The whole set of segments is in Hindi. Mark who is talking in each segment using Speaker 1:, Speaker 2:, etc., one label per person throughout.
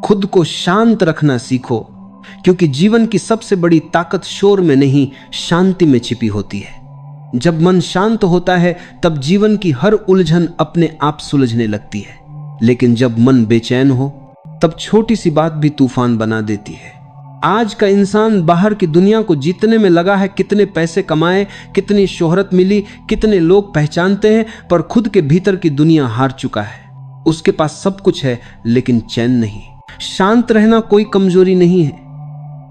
Speaker 1: खुद को शांत रखना सीखो, क्योंकि जीवन की सबसे बड़ी ताकत शोर में नहीं, शांति में छिपी होती है। जब मन शांत होता है तब जीवन की हर उलझन अपने आप सुलझने लगती है, लेकिन जब मन बेचैन हो तब छोटी सी बात भी तूफान बना देती है। आज का इंसान बाहर की दुनिया को जीतने में लगा है, कितने पैसे कमाए, कितनी शोहरत मिली, कितने लोग पहचानते हैं, पर खुद के भीतर की दुनिया हार चुका है। उसके पास सब कुछ है लेकिन चैन नहीं। शांत रहना कोई कमजोरी नहीं है,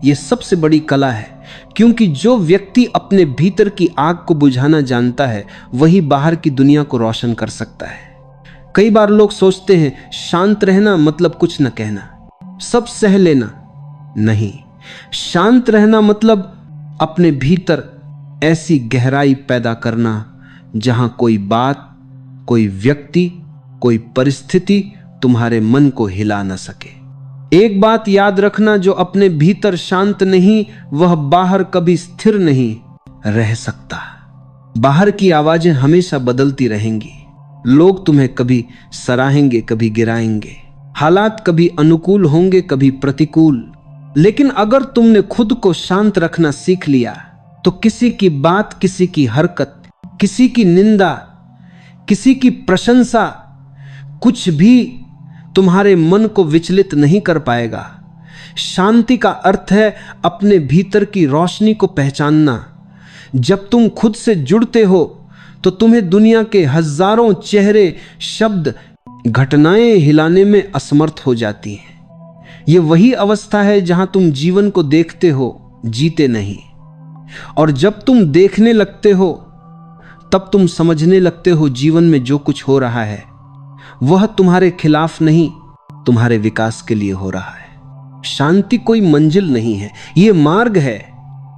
Speaker 1: यह सबसे बड़ी कला है, क्योंकि जो व्यक्ति अपने भीतर की आग को बुझाना जानता है वही बाहर की दुनिया को रोशन कर सकता है। कई बार लोग सोचते हैं शांत रहना मतलब कुछ न कहना, सब सह लेना। नहीं, शांत रहना मतलब अपने भीतर ऐसी गहराई पैदा करना जहां कोई बात, कोई व्यक्ति, कोई परिस्थिति तुम्हारे मन को हिला न सके। एक बात याद रखना, जो अपने भीतर शांत नहीं वह बाहर कभी स्थिर नहीं रह सकता। बाहर की आवाजें हमेशा बदलती रहेंगी, लोग तुम्हें कभी सराहेंगे, कभी गिराएंगे, हालात कभी अनुकूल होंगे, कभी प्रतिकूल। लेकिन अगर तुमने खुद को शांत रखना सीख लिया तो किसी की बात, किसी की हरकत, किसी की निंदा, किसी की प्रशंसा, कुछ भी तुम्हारे मन को विचलित नहीं कर पाएगा। शांति का अर्थ है अपने भीतर की रोशनी को पहचानना। जब तुम खुद से जुड़ते हो तो तुम्हें दुनिया के हजारों चेहरे, शब्द, घटनाएं हिलाने में असमर्थ हो जाती हैं। ये वही अवस्था है जहां तुम जीवन को देखते हो, जीते नहीं। और जब तुम देखने लगते हो तब तुम समझने लगते हो जीवन में जो कुछ हो रहा है वह तुम्हारे खिलाफ नहीं, तुम्हारे विकास के लिए हो रहा है। शांति कोई मंजिल नहीं है, ये मार्ग है।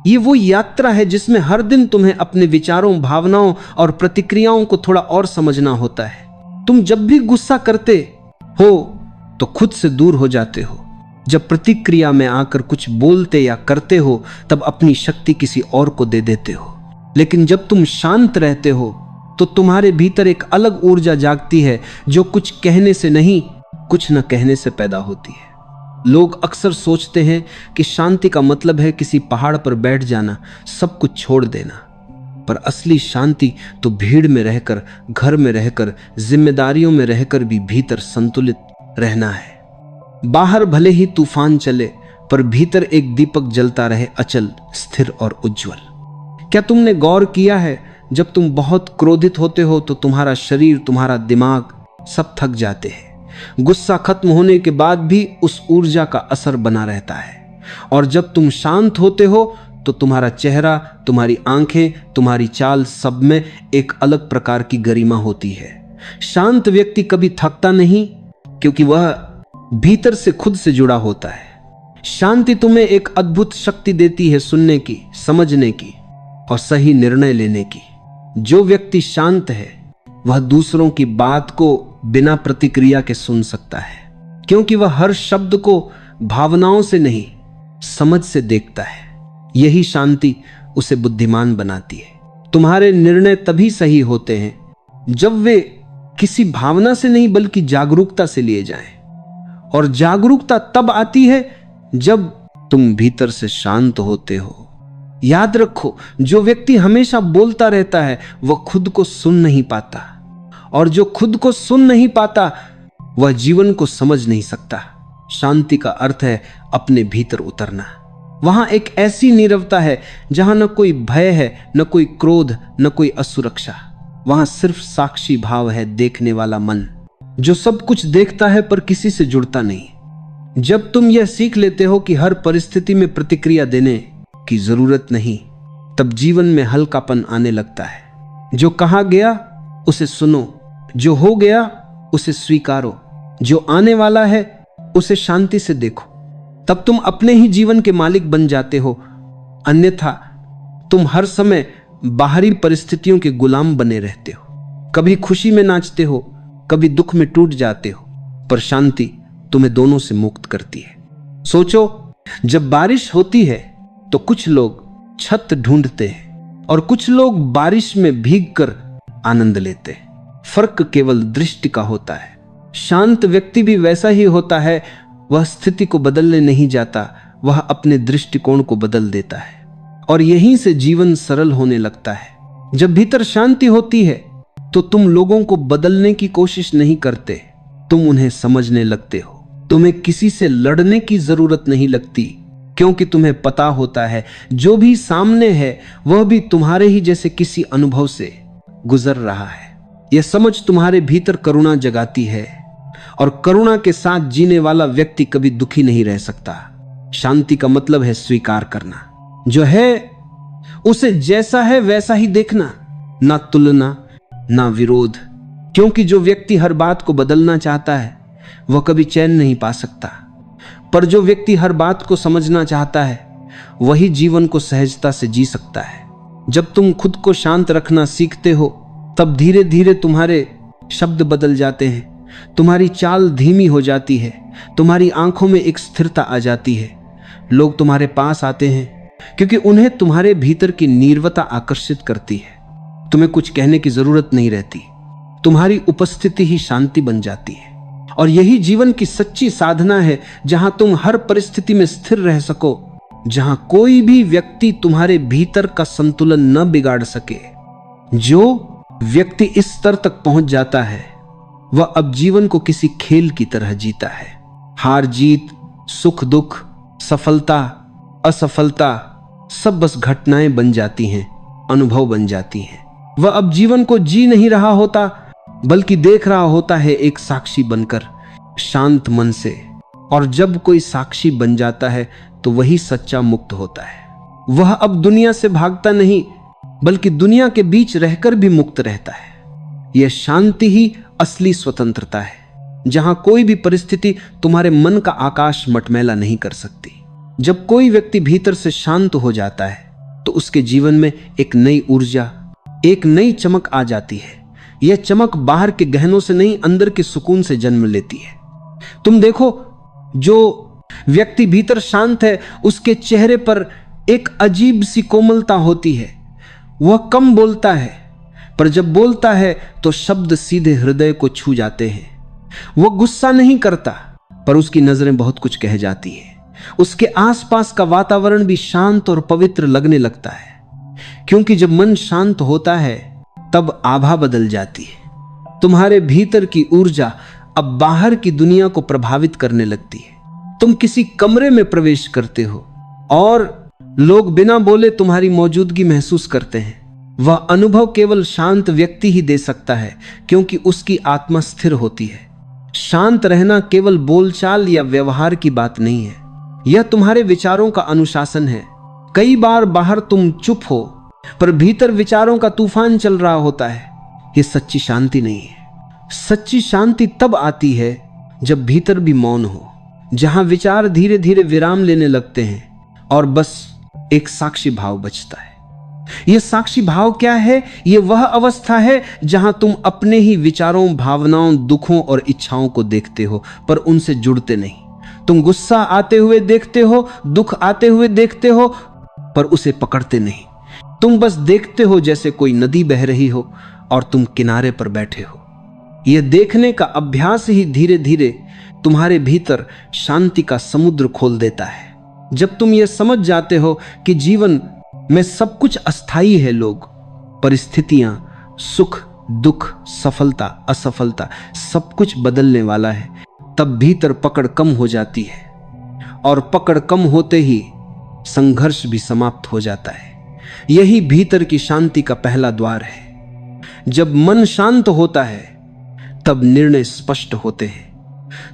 Speaker 1: ये वो यात्रा है जिसमें हर दिन तुम्हें अपने विचारों, भावनाओं और प्रतिक्रियाओं को थोड़ा और समझना होता है। तुम जब भी गुस्सा करते हो तो खुद से दूर हो जाते हो। जब प्रतिक्रिया में आकर कुछ बोलते या करते हो तब अपनी शक्ति किसी और को दे देते हो। लेकिन जब तुम शांत रहते हो तो तुम्हारे भीतर एक अलग ऊर्जा जागती है जो कुछ कहने से नहीं, कुछ न कहने से पैदा होती है। लोग अक्सर सोचते हैं कि शांति का मतलब है किसी पहाड़ पर बैठ जाना, सब कुछ छोड़ देना। पर असली शांति तो भीड़ में रहकर, घर में रहकर, जिम्मेदारियों में रहकर भी भीतर संतुलित रहना है। बाहर भले ही तूफान चले पर भीतर एक दीपक जलता रहे, अचल, स्थिर और उज्जवल। क्या तुमने गौर किया है, जब तुम बहुत क्रोधित होते हो तो तुम्हारा शरीर, तुम्हारा दिमाग सब थक जाते हैं। गुस्सा खत्म होने के बाद भी उस ऊर्जा का असर बना रहता है। और जब तुम शांत होते हो तो तुम्हारा चेहरा, तुम्हारी आंखें, तुम्हारी चाल, सब में एक अलग प्रकार की गरिमा होती है। शांत व्यक्ति कभी थकता नहीं, क्योंकि वह भीतर से खुद से जुड़ा होता है। शांति तुम्हें एक अद्भुत शक्ति देती है सुनने की, समझने की और सही निर्णय लेने की। जो व्यक्ति शांत है वह दूसरों की बात को बिना प्रतिक्रिया के सुन सकता है, क्योंकि वह हर शब्द को भावनाओं से नहीं, समझ से देखता है। यही शांति उसे बुद्धिमान बनाती है। तुम्हारे निर्णय तभी सही होते हैं जब वे किसी भावना से नहीं बल्कि जागरूकता से लिए जाएं। और जागरूकता तब आती है जब तुम भीतर से शांत होते हो। याद रखो, जो व्यक्ति हमेशा बोलता रहता है वह खुद को सुन नहीं पाता, और जो खुद को सुन नहीं पाता वह जीवन को समझ नहीं सकता। शांति का अर्थ है अपने भीतर उतरना। वहां एक ऐसी नीरवता है जहां न कोई भय है, न कोई क्रोध, न कोई असुरक्षा। वहां सिर्फ साक्षी भाव है, देखने वाला मन जो सब कुछ देखता है पर किसी से जुड़ता नहीं। जब तुम यह सीख लेते हो कि हर परिस्थिति में प्रतिक्रिया देने की जरूरत नहीं, तब जीवन में हल्कापन आने लगता है। जो कहा गया उसे सुनो, जो हो गया उसे स्वीकारो, जो आने वाला है उसे शांति से देखो। तब तुम अपने ही जीवन के मालिक बन जाते हो। अन्यथा तुम हर समय बाहरी परिस्थितियों के गुलाम बने रहते हो। कभी खुशी में नाचते हो, कभी दुख में टूट जाते हो, पर शांति तुम्हें दोनों से मुक्त करती है। सोचो, जब बारिश होती है तो कुछ लोग छत ढूंढते हैं और कुछ लोग बारिश में भीगकर आनंद लेते हैं। फर्क केवल दृष्टि का होता है। शांत व्यक्ति भी वैसा ही होता है, वह स्थिति को बदलने नहीं जाता, वह अपने दृष्टिकोण को बदल देता है और यहीं से जीवन सरल होने लगता है। जब भीतर शांति होती है तो तुम लोगों को बदलने की कोशिश नहीं करते, तुम उन्हें समझने लगते हो। तुम्हें किसी से लड़ने की जरूरत नहीं लगती, क्योंकि तुम्हें पता होता है जो भी सामने है वह भी तुम्हारे ही जैसे किसी अनुभव से गुजर रहा है। यह समझ तुम्हारे भीतर करुणा जगाती है और करुणा के साथ जीने वाला व्यक्ति कभी दुखी नहीं रह सकता। शांति का मतलब है स्वीकार करना, जो है उसे जैसा है वैसा ही देखना, ना तुलना ना विरोध। क्योंकि जो व्यक्ति हर बात को बदलना चाहता है वह कभी चैन नहीं पा सकता, पर जो व्यक्ति हर बात को समझना चाहता है वही जीवन को सहजता से जी सकता है। जब तुम खुद को शांत रखना सीखते हो तब धीरे धीरे तुम्हारे शब्द बदल जाते हैं, तुम्हारी चाल धीमी हो जाती है, तुम्हारी आंखों में एक स्थिरता आ जाती है। लोग तुम्हारे पास आते हैं क्योंकि उन्हें तुम्हारे भीतर की नीरवता आकर्षित करती है। तुम्हें कुछ कहने की जरूरत नहीं रहती, तुम्हारी उपस्थिति ही शांति बन जाती है। और यही जीवन की सच्ची साधना है, जहां तुम हर परिस्थिति में स्थिर रह सको, जहां कोई भी व्यक्ति तुम्हारे भीतर का संतुलन न बिगाड़ सके। जो व्यक्ति इस स्तर तक पहुंच जाता है वह अब जीवन को किसी खेल की तरह जीता है। हार जीत, सुख दुख, सफलता असफलता सब बस घटनाएं बन जाती हैं, अनुभव बन जाती हैं। वह अब जीवन को जी नहीं रहा होता, बल्कि देख रहा होता है एक साक्षी बनकर, शांत मन से। और जब कोई साक्षी बन जाता है तो वही सच्चा मुक्त होता है। वह अब दुनिया से भागता नहीं, बल्कि दुनिया के बीच रहकर भी मुक्त रहता है। यह शांति ही असली स्वतंत्रता है, जहां कोई भी परिस्थिति तुम्हारे मन का आकाश मटमैला नहीं कर सकती। जब कोई व्यक्ति भीतर से शांत हो जाता है तो उसके जीवन में एक नई ऊर्जा, एक नई चमक आ जाती है। यह चमक बाहर के गहनों से नहीं, अंदर के सुकून से जन्म लेती है। तुम देखो, जो व्यक्ति भीतर शांत है उसके चेहरे पर एक अजीब सी कोमलता होती है। वह कम बोलता है, पर जब बोलता है तो शब्द सीधे हृदय को छू जाते हैं। वह गुस्सा नहीं करता, पर उसकी नजरें बहुत कुछ कह जाती है। उसके आसपास का वातावरण भी शांत और पवित्र लगने लगता है, क्योंकि जब मन शांत होता है तब आभा बदल जाती है। तुम्हारे भीतर की ऊर्जा अब बाहर की दुनिया को प्रभावित करने लगती है। तुम किसी कमरे में प्रवेश करते हो और लोग बिना बोले तुम्हारी मौजूदगी महसूस करते हैं। वह अनुभव केवल शांत व्यक्ति ही दे सकता है, क्योंकि उसकी आत्मा स्थिर होती है। शांत रहना केवल बोलचाल या व्यवहार की बात नहीं है, यह तुम्हारे विचारों का अनुशासन है। कई बार बाहर तुम चुप हो, पर भीतर विचारों का तूफान चल रहा होता है। यह सच्ची शांति नहीं है। सच्ची शांति तब आती है जब भीतर भी मौन हो, जहां विचार धीरे धीरे विराम लेने लगते हैं और बस एक साक्षी भाव बचता है। यह साक्षी भाव क्या है? यह वह अवस्था है जहां तुम अपने ही विचारों, भावनाओं, दुखों और इच्छाओं को देखते हो, पर उनसे जुड़ते नहीं। तुम गुस्सा आते हुए देखते हो, दुख आते हुए देखते हो, पर उसे पकड़ते नहीं। तुम बस देखते हो जैसे कोई नदी बह रही हो और तुम किनारे पर बैठे हो। यह देखने का अभ्यास ही धीरे धीरे तुम्हारे भीतर शांति का समुद्र खोल देता है। जब तुम यह समझ जाते हो कि जीवन में सब कुछ अस्थायी है, लोग, परिस्थितियां, सुख दुख, सफलता असफलता, सब कुछ बदलने वाला है, तब भीतर पकड़ कम हो जाती है। और पकड़ कम होते ही संघर्ष भी समाप्त हो जाता है। यही भीतर की शांति का पहला द्वार है। जब मन शांत होता है तब निर्णय स्पष्ट होते हैं।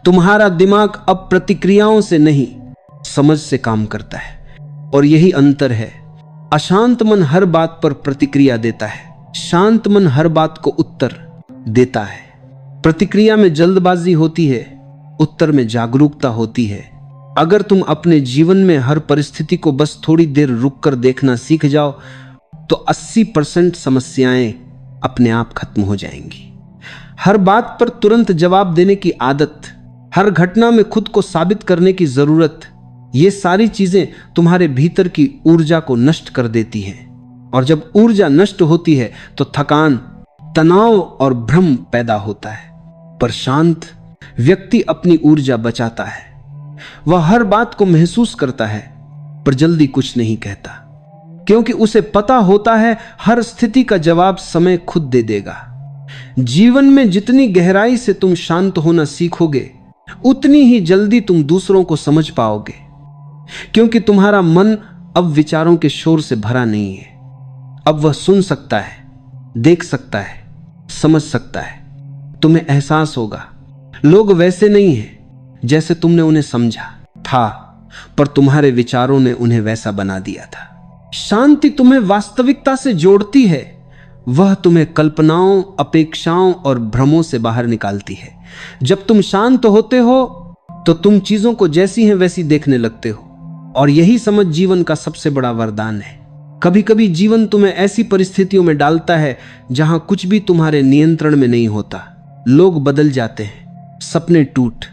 Speaker 1: तुम्हारा दिमाग अब प्रतिक्रियाओं से नहीं, समझ से काम करता है। और यही अंतर है। अशांत मन हर बात पर प्रतिक्रिया देता है, शांत मन हर बात को उत्तर देता है। प्रतिक्रिया में जल्दबाजी होती है, उत्तर में जागरूकता होती है। अगर तुम अपने जीवन में हर परिस्थिति को बस थोड़ी देर रुककर देखना सीख जाओ तो 80% समस्याएं अपने आप खत्म हो जाएंगी। हर बात पर तुरंत जवाब देने की आदत, हर घटना में खुद को साबित करने की जरूरत, ये सारी चीजें तुम्हारे भीतर की ऊर्जा को नष्ट कर देती हैं। और जब ऊर्जा नष्ट होती है तो थकान, तनाव और भ्रम पैदा होता है। पर शांत व्यक्ति अपनी ऊर्जा बचाता है। वह हर बात को महसूस करता है पर जल्दी कुछ नहीं कहता, क्योंकि उसे पता होता है हर स्थिति का जवाब समय खुद दे देगा। जीवन में जितनी गहराई से तुम शांत होना सीखोगे उतनी ही जल्दी तुम दूसरों को समझ पाओगे, क्योंकि तुम्हारा मन अब विचारों के शोर से भरा नहीं है। अब वह सुन सकता है, देख सकता है, समझ सकता है। तुम्हें एहसास होगा लोग वैसे नहीं हैं जैसे तुमने उन्हें समझा था, पर तुम्हारे विचारों ने उन्हें वैसा बना दिया था। शांति तुम्हें वास्तविकता से जोड़ती है, वह तुम्हें कल्पनाओं, अपेक्षाओं और भ्रमों से बाहर निकालती है। जब तुम शांत होते हो तो तुम चीजों को जैसी हैं वैसी देखने लगते हो, और यही समझ जीवन का सबसे बड़ा वरदान है। कभी कभी जीवन तुम्हें ऐसी परिस्थितियों में डालता है जहां कुछ भी तुम्हारे नियंत्रण में नहीं होता। लोग बदल जाते हैं, सपने टूट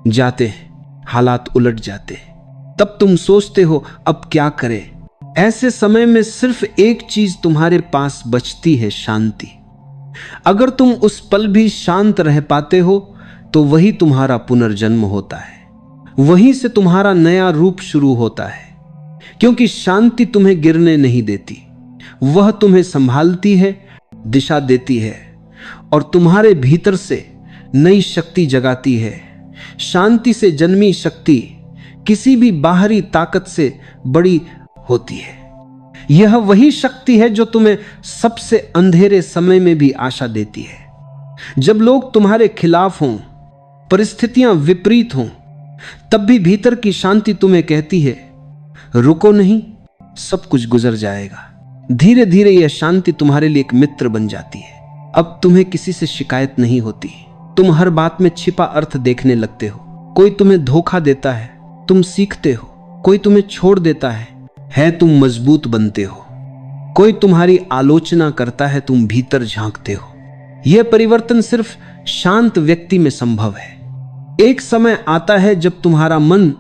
Speaker 1: जाते हैं, हालात उलट जाते हैं। तब तुम सोचते हो अब क्या करें। ऐसे समय में सिर्फ एक चीज तुम्हारे पास बचती है, शांति। अगर तुम उस पल भी शांत रह पाते हो तो वही तुम्हारा पुनर्जन्म होता है, वहीं से तुम्हारा नया रूप शुरू होता है। क्योंकि शांति तुम्हें गिरने नहीं देती, वह तुम्हें संभालती है, दिशा देती है और तुम्हारे भीतर से नई शक्ति जगाती है। शांति से जन्मी शक्ति किसी भी बाहरी ताकत से बड़ी होती है। यह वही शक्ति है जो तुम्हें सबसे अंधेरे समय में भी आशा देती है। जब लोग तुम्हारे खिलाफ हों, परिस्थितियां विपरीत हों, तब भी भीतर की शांति तुम्हें कहती है रुको नहीं, सब कुछ गुजर जाएगा। धीरे धीरे यह शांति तुम्हारे लिए एक मित्र बन जाती है। अब तुम्हें किसी से शिकायत नहीं होती। तुम हर बात में छिपा अर्थ देखने लगते हो। कोई तुम्हें धोखा देता है, तुम सीखते हो। कोई तुम्हें छोड़ देता है तुम मजबूत बनते हो। कोई तुम्हारी आलोचना करता है, तुम भीतर झांकते हो। यह परिवर्तन सिर्फ शांत व्यक्ति में संभव है। एक समय आता है जब तुम्हारा मन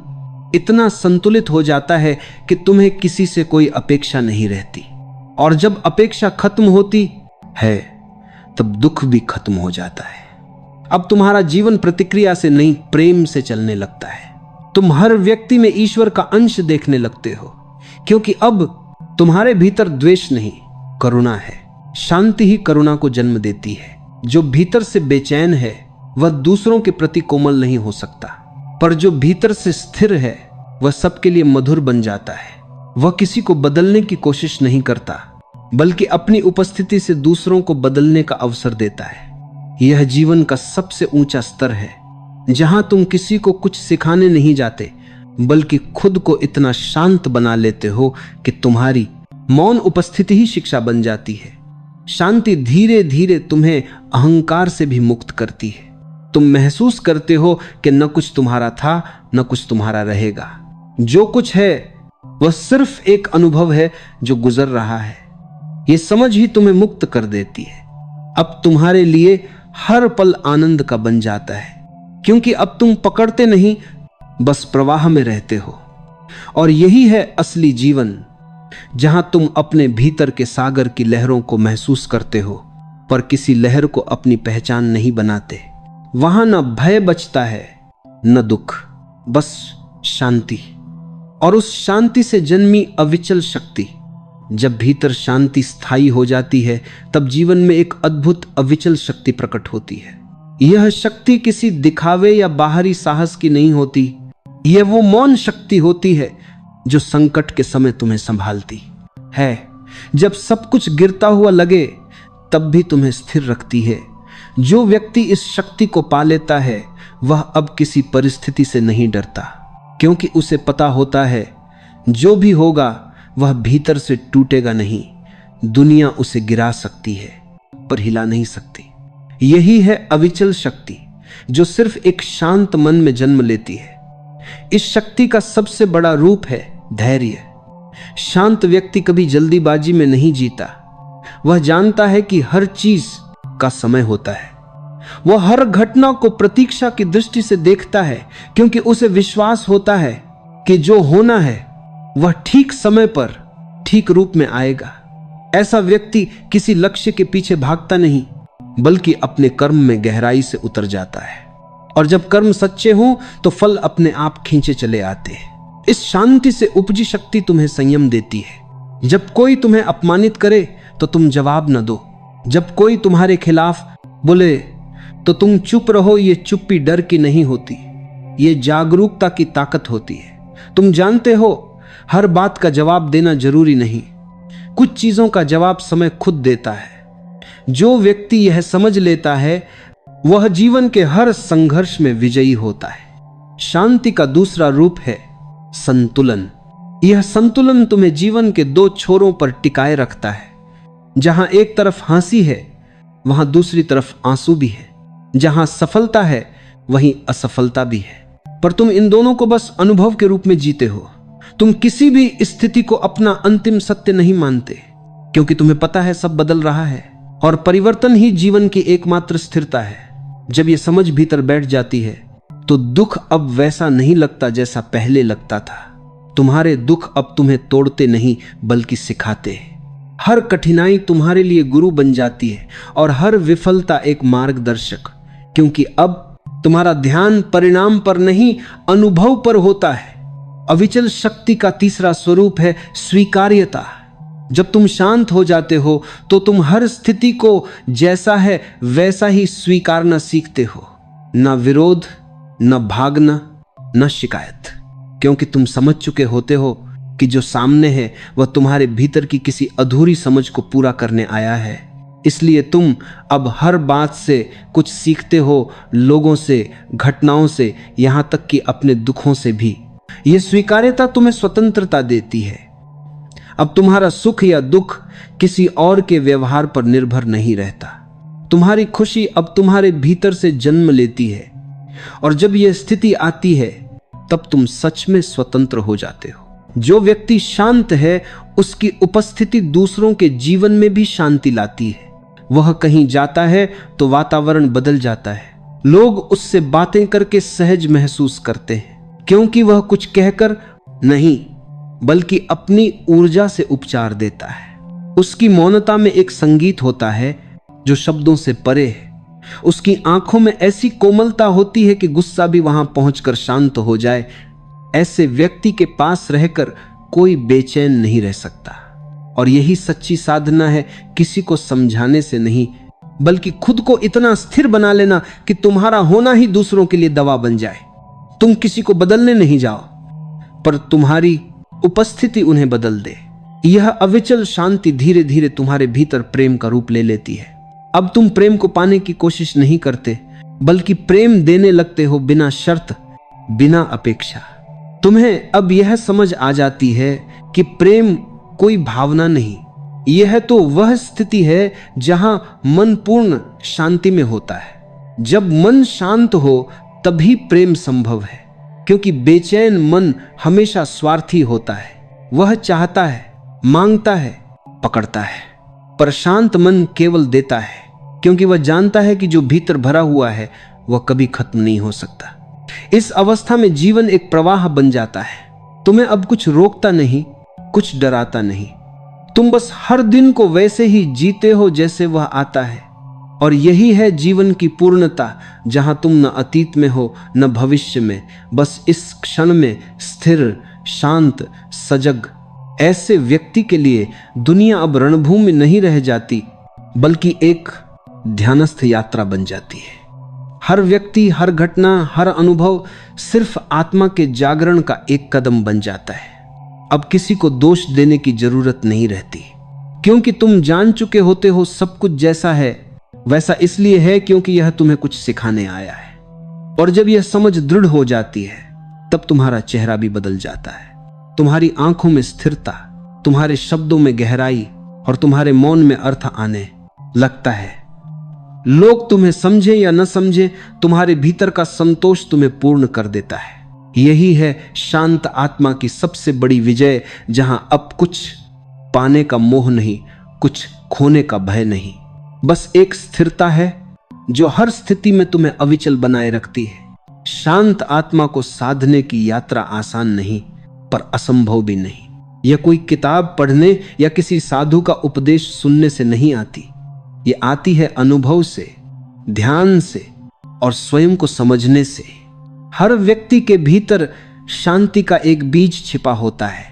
Speaker 1: इतना संतुलित हो जाता है कि तुम्हें किसी से कोई अपेक्षा नहीं रहती, और जब अपेक्षा खत्म होती है तब दुख भी खत्म हो जाता है। अब तुम्हारा जीवन प्रतिक्रिया से नहीं, प्रेम से चलने लगता है। तुम हर व्यक्ति में ईश्वर का अंश देखने लगते हो, क्योंकि अब तुम्हारे भीतर द्वेष नहीं, करुणा है। शांति ही करुणा को जन्म देती है। जो भीतर से बेचैन है वह दूसरों के प्रति कोमल नहीं हो सकता, पर जो भीतर से स्थिर है वह सबके लिए मधुर बन जाता है। वह किसी को बदलने की कोशिश नहीं करता, बल्कि अपनी उपस्थिति से दूसरों को बदलने का अवसर देता है। यह जीवन का सबसे ऊंचा स्तर है, जहां तुम किसी को कुछ सिखाने नहीं जाते, बल्कि खुद को इतना शांत बना लेते हो कि तुम्हारी मौन उपस्थिति ही शिक्षा बन जाती है। शांति धीरे धीरे तुम्हें अहंकार से भी मुक्त करती है। तुम महसूस करते हो कि न कुछ तुम्हारा था, न कुछ तुम्हारा रहेगा। जो कुछ है वह सिर्फ एक अनुभव है जो गुजर रहा है। यह समझ ही तुम्हें मुक्त कर देती है। अब तुम्हारे लिए हर पल आनंद का बन जाता है, क्योंकि अब तुम पकड़ते नहीं, बस प्रवाह में रहते हो। और यही है असली जीवन, जहां तुम अपने भीतर के सागर की लहरों को महसूस करते हो, पर किसी लहर को अपनी पहचान नहीं बनाते। वहां न भय बचता है, न दुख, बस शांति। और उस शांति से जन्मी अविचल शक्ति। जब भीतर शांति स्थायी हो जाती है, तब जीवन में एक अद्भुत अविचल शक्ति प्रकट होती है। यह शक्ति किसी दिखावे या बाहरी साहस की नहीं होती। यह वो मौन शक्ति होती है जो संकट के समय तुम्हें संभालती है। जब सब कुछ गिरता हुआ लगे, तब भी तुम्हें स्थिर रखती है। जो व्यक्ति इस शक्ति को पा लेता है, वह अब किसी परिस्थिति से नहीं डरता, क्योंकि उसे पता होता है जो भी होगा वह भीतर से टूटेगा नहीं। दुनिया उसे गिरा सकती है, पर हिला नहीं सकती। यही है अविचल शक्ति, जो सिर्फ एक शांत मन में जन्म लेती है। इस शक्ति का सबसे बड़ा रूप है धैर्य। शांत व्यक्ति कभी जल्दीबाजी में नहीं जीता। वह जानता है कि हर चीज का समय होता है। वह हर घटना को प्रतीक्षा की दृष्टि से देखता है, क्योंकि उसे विश्वास होता है कि जो होना है वह ठीक समय पर ठीक रूप में आएगा। ऐसा व्यक्ति किसी लक्ष्य के पीछे भागता नहीं, बल्कि अपने कर्म में गहराई से उतर जाता है। और जब कर्म सच्चे हों तो फल अपने आप खींचे चले आते हैं। इस शांति से उपजी शक्ति तुम्हें संयम देती है। जब कोई तुम्हें अपमानित करे तो तुम जवाब न दो। जब कोई तुम्हारे खिलाफ बोले तो तुम चुप रहो। ये चुप्पी डर की नहीं होती, ये जागरूकता की ताकत होती है। तुम जानते हो हर बात का जवाब देना जरूरी नहीं, कुछ चीजों का जवाब समय खुद देता है। जो व्यक्ति यह समझ लेता है वह जीवन के हर संघर्ष में विजयी होता है। शांति का दूसरा रूप है संतुलन। यह संतुलन तुम्हें जीवन के दो छोरों पर टिकाए रखता है। जहां एक तरफ हंसी है वहां दूसरी तरफ आंसू भी है। जहां सफलता है वहीं असफलता भी है। पर तुम इन दोनों को बस अनुभव के रूप में जीते हो। तुम किसी भी स्थिति को अपना अंतिम सत्य नहीं मानते, क्योंकि तुम्हें पता है सब बदल रहा है और परिवर्तन ही जीवन की एकमात्र स्थिरता है। जब यह समझ भीतर बैठ जाती है तो दुख अब वैसा नहीं लगता जैसा पहले लगता था। तुम्हारे दुख अब तुम्हें तोड़ते नहीं बल्कि सिखाते हैं। हर कठिनाई तुम्हारे लिए गुरु बन जाती है और हर विफलता एक मार्गदर्शक, क्योंकि अब तुम्हारा ध्यान परिणाम पर नहीं अनुभव पर होता है। अविचल शक्ति का तीसरा स्वरूप है स्वीकार्यता। जब तुम शांत हो जाते हो तो तुम हर स्थिति को जैसा है वैसा ही स्वीकारना सीखते हो। न विरोध, न भागना, न शिकायत, क्योंकि तुम समझ चुके होते हो कि जो सामने है वह तुम्हारे भीतर की किसी अधूरी समझ को पूरा करने आया है। इसलिए तुम अब हर बात से कुछ सीखते हो, लोगों से, घटनाओं से, यहां तक कि अपने दुखों से भी। यह स्वीकार्यता तुम्हें स्वतंत्रता देती है। अब तुम्हारा सुख या दुख किसी और के व्यवहार पर निर्भर नहीं रहता। तुम्हारी खुशी अब तुम्हारे भीतर से जन्म लेती है, और जब यह स्थिति आती है तब तुम सच में स्वतंत्र हो जाते हो। जो व्यक्ति शांत है उसकी उपस्थिति दूसरों के जीवन में भी शांति लाती है। वह कहीं जाता है तो वातावरण बदल जाता है। लोग उससे बातें करके सहज महसूस करते हैं, क्योंकि वह कुछ कहकर नहीं बल्कि अपनी ऊर्जा से उपचार देता है। उसकी मौनता में एक संगीत होता है जो शब्दों से परे है। उसकी आंखों में ऐसी कोमलता होती है कि गुस्सा भी वहां पहुंचकर शांत हो जाए। ऐसे व्यक्ति के पास रहकर कोई बेचैन नहीं रह सकता। और यही सच्ची साधना है, किसी को समझाने से नहीं बल्कि खुद को इतना स्थिर बना लेना कि तुम्हारा होना ही दूसरों के लिए दवा बन जाए। तुम किसी को बदलने नहीं जाओ, पर तुम्हारी उपस्थिति उन्हें बदल दे। यह अविचल शांति धीरे धीरे तुम्हारे भीतर प्रेम का रूप ले लेती है। अब तुम प्रेम को पाने की कोशिश नहीं करते बल्कि प्रेम देने लगते हो, बिना शर्त, बिना अपेक्षा। तुम्हें अब यह समझ आ जाती है कि प्रेम कोई भावना नहीं, यह तो वह स्थिति है जहां मन पूर्ण शांति में होता है। जब मन शांत हो तभी प्रेम संभव है, क्योंकि बेचैन मन हमेशा स्वार्थी होता है। वह चाहता है, मांगता है, पकड़ता है। पर शांत मन केवल देता है, क्योंकि वह जानता है कि जो भीतर भरा हुआ है वह कभी खत्म नहीं हो सकता। इस अवस्था में जीवन एक प्रवाह बन जाता है। तुम्हें अब कुछ रोकता नहीं, कुछ डराता नहीं। तुम बस हर दिन को वैसे ही जीते हो जैसे वह आता है। और यही है जीवन की पूर्णता, जहां तुम न अतीत में हो न भविष्य में, बस इस क्षण में स्थिर, शांत, सजग। ऐसे व्यक्ति के लिए दुनिया अब रणभूमि नहीं रह जाती बल्कि एक ध्यानस्थ यात्रा बन जाती है। हर व्यक्ति, हर घटना, हर अनुभव सिर्फ आत्मा के जागरण का एक कदम बन जाता है। अब किसी को दोष देने की जरूरत नहीं रहती, क्योंकि तुम जान चुके होते हो सब कुछ जैसा है वैसा इसलिए है क्योंकि यह तुम्हें कुछ सिखाने आया है। और जब यह समझ दृढ़ हो जाती है तब तुम्हारा चेहरा भी बदल जाता है। तुम्हारी आंखों में स्थिरता, तुम्हारे शब्दों में गहराई और तुम्हारे मौन में अर्थ आने लगता है। लोग तुम्हें समझे या न समझे, तुम्हारे भीतर का संतोष तुम्हें पूर्ण कर देता है। यही है शांत आत्मा की सबसे बड़ी विजय, जहां अब कुछ पाने का मोह नहीं, कुछ खोने का भय नहीं, बस एक स्थिरता है जो हर स्थिति में तुम्हें अविचल बनाए रखती है। शांत आत्मा को साधने की यात्रा आसान नहीं, पर असंभव भी नहीं। यह कोई किताब पढ़ने या किसी साधु का उपदेश सुनने से नहीं आती। ये आती है अनुभव से, ध्यान से, और स्वयं को समझने से। हर व्यक्ति के भीतर शांति का एक बीज छिपा होता है,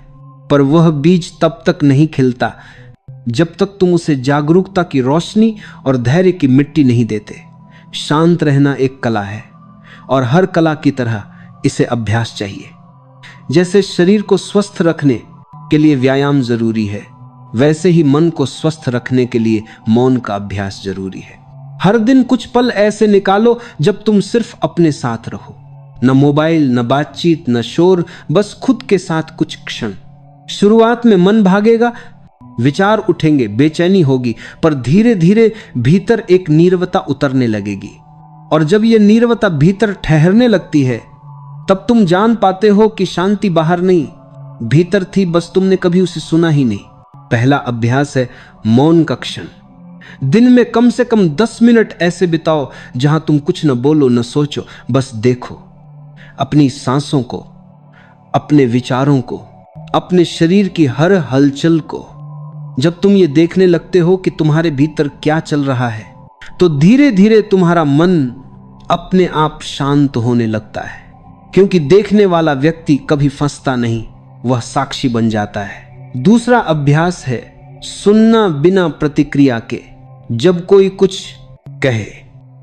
Speaker 1: पर वह बीज तब तक नहीं खिलता जब तक तुम उसे जागरूकता की रोशनी और धैर्य की मिट्टी नहीं देते। शांत रहना एक कला है, और हर कला की तरह इसे अभ्यास चाहिए। जैसे शरीर को स्वस्थ रखने के लिए व्यायाम जरूरी है, वैसे ही मन को स्वस्थ रखने के लिए मौन का अभ्यास जरूरी है। हर दिन कुछ पल ऐसे निकालो जब तुम सिर्फ अपने साथ रहो, न मोबाइल, न बातचीत, न शोर, बस खुद के साथ कुछ क्षण। शुरुआत में मन भागेगा, विचार उठेंगे, बेचैनी होगी, पर धीरे धीरे भीतर एक नीरवता उतरने लगेगी। और जब यह नीरवता भीतर ठहरने लगती है, तब तुम जान पाते हो कि शांति बाहर नहीं, भीतर थी, बस तुमने कभी उसे सुना ही नहीं। पहला अभ्यास है मौन का क्षण। दिन में कम से कम 10 मिनट ऐसे बिताओ जहां तुम कुछ न बोलो, न सोचो, बस देखो अपनी सांसों को, अपने विचारों को, अपने शरीर की हर हलचल को। जब तुम ये देखने लगते हो कि तुम्हारे भीतर क्या चल रहा है, तो धीरे धीरे तुम्हारा मन अपने आप शांत होने लगता है, क्योंकि देखने वाला व्यक्ति कभी फंसता नहीं, वह साक्षी बन जाता है। दूसरा अभ्यास है सुनना बिना प्रतिक्रिया के। जब कोई कुछ कहे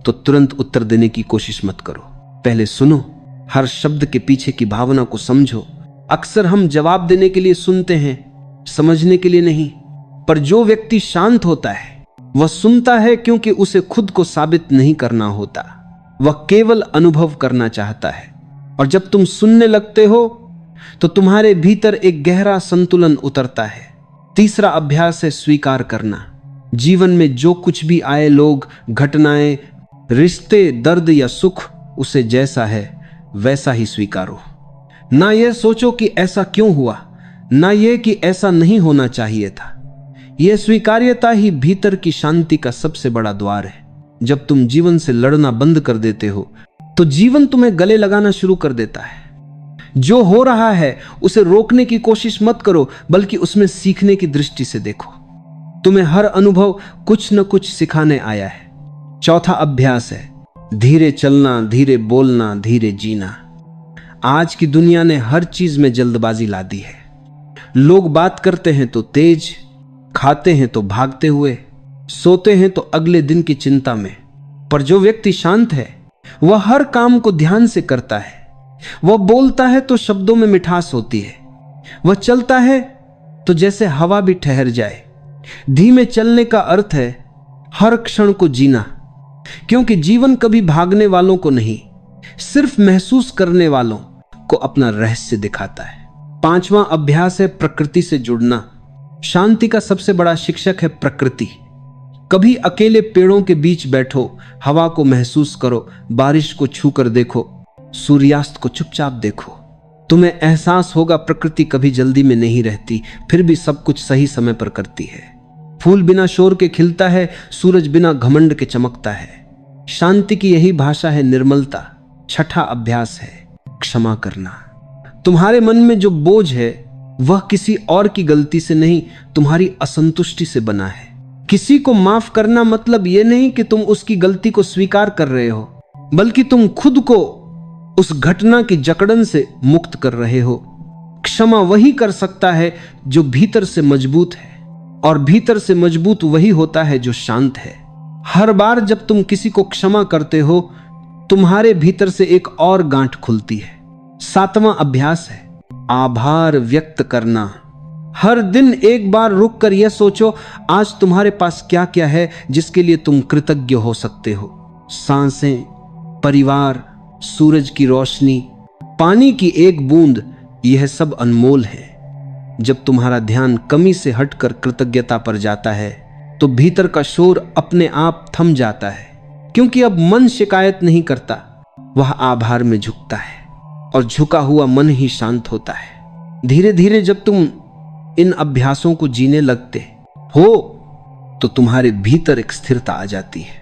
Speaker 1: तो तुरंत उत्तर देने की कोशिश मत करो, पहले सुनो, हर शब्द के पीछे की भावना को समझो। अक्सर हम जवाब देने के लिए सुनते हैं, समझने के लिए नहीं। पर जो व्यक्ति शांत होता है वह सुनता है क्योंकि उसे खुद को साबित नहीं करना होता, वह केवल अनुभव करना चाहता है। और जब तुम सुनने लगते हो तो तुम्हारे भीतर एक गहरा संतुलन उतरता है। तीसरा अभ्यास है स्वीकार करना। जीवन में जो कुछ भी आए, लोग, घटनाएं, रिश्ते, दर्द या सुख, उसे जैसा है वैसा ही स्वीकारो। ना यह सोचो कि ऐसा क्यों हुआ, ना यह कि ऐसा नहीं होना चाहिए था। यह स्वीकार्यता ही भीतर की शांति का सबसे बड़ा द्वार है। जब तुम जीवन से लड़ना बंद कर देते हो तो जीवन तुम्हें गले लगाना शुरू कर देता है। जो हो रहा है उसे रोकने की कोशिश मत करो, बल्कि उसमें सीखने की दृष्टि से देखो। तुम्हें हर अनुभव कुछ न कुछ सिखाने आया है। चौथा अभ्यास है धीरे चलना, धीरे बोलना, धीरे जीना। आज की दुनिया ने हर चीज में जल्दबाजी ला दी है। लोग बात करते हैं तो तेज, खाते हैं तो भागते हुए, सोते हैं तो अगले दिन की चिंता में। पर जो व्यक्ति शांत है वह हर काम को ध्यान से करता है। वह बोलता है तो शब्दों में मिठास होती है। वह चलता है तो जैसे हवा भी ठहर जाए। धीमे चलने का अर्थ है हर क्षण को जीना, क्योंकि जीवन कभी भागने वालों को नहीं, सिर्फ महसूस करने वालों को अपना रहस्य दिखाता है। पांचवा अभ्यास है प्रकृति से जुड़ना। शांति का सबसे बड़ा शिक्षक है प्रकृति। कभी अकेले पेड़ों के बीच बैठो, हवा को महसूस करो, बारिश को छू कर देखो, सूर्यास्त को चुपचाप देखो। तुम्हें एहसास होगा प्रकृति कभी जल्दी में नहीं रहती, फिर भी सब कुछ सही समय पर करती है। फूल बिना शोर के खिलता है, सूरज बिना घमंड के चमकता है। शांति की यही भाषा है निर्मलता। छठा अभ्यास है क्षमा करना। तुम्हारे मन में जो बोझ है वह किसी और की गलती से नहीं, तुम्हारी असंतुष्टि से बना है। किसी को माफ करना मतलब यह नहीं कि तुम उसकी गलती को स्वीकार कर रहे हो, बल्कि तुम खुद को उस घटना की जकड़न से मुक्त कर रहे हो। क्षमा वही कर सकता है जो भीतर से मजबूत है, और भीतर से मजबूत वही होता है जो शांत है। हर बार जब तुम किसी को क्षमा करते हो, तुम्हारे भीतर से एक और गांठ खुलती है। सातवां अभ्यास है आभार व्यक्त करना। हर दिन एक बार रुक कर यह सोचो, आज तुम्हारे पास क्या क्या है जिसके लिए तुम कृतज्ञ हो सकते हो। सांसें, परिवार, सूरज की रोशनी, पानी की एक बूंद, यह सब अनमोल है। जब तुम्हारा ध्यान कमी से हटकर कृतज्ञता पर जाता है तो भीतर का शोर अपने आप थम जाता है, क्योंकि अब मन शिकायत नहीं करता, वह आभार में झुकता है, और झुका हुआ मन ही शांत होता है। धीरे धीरे जब तुम इन अभ्यासों को जीने लगते हो तो तुम्हारे भीतर एक स्थिरता आ जाती है।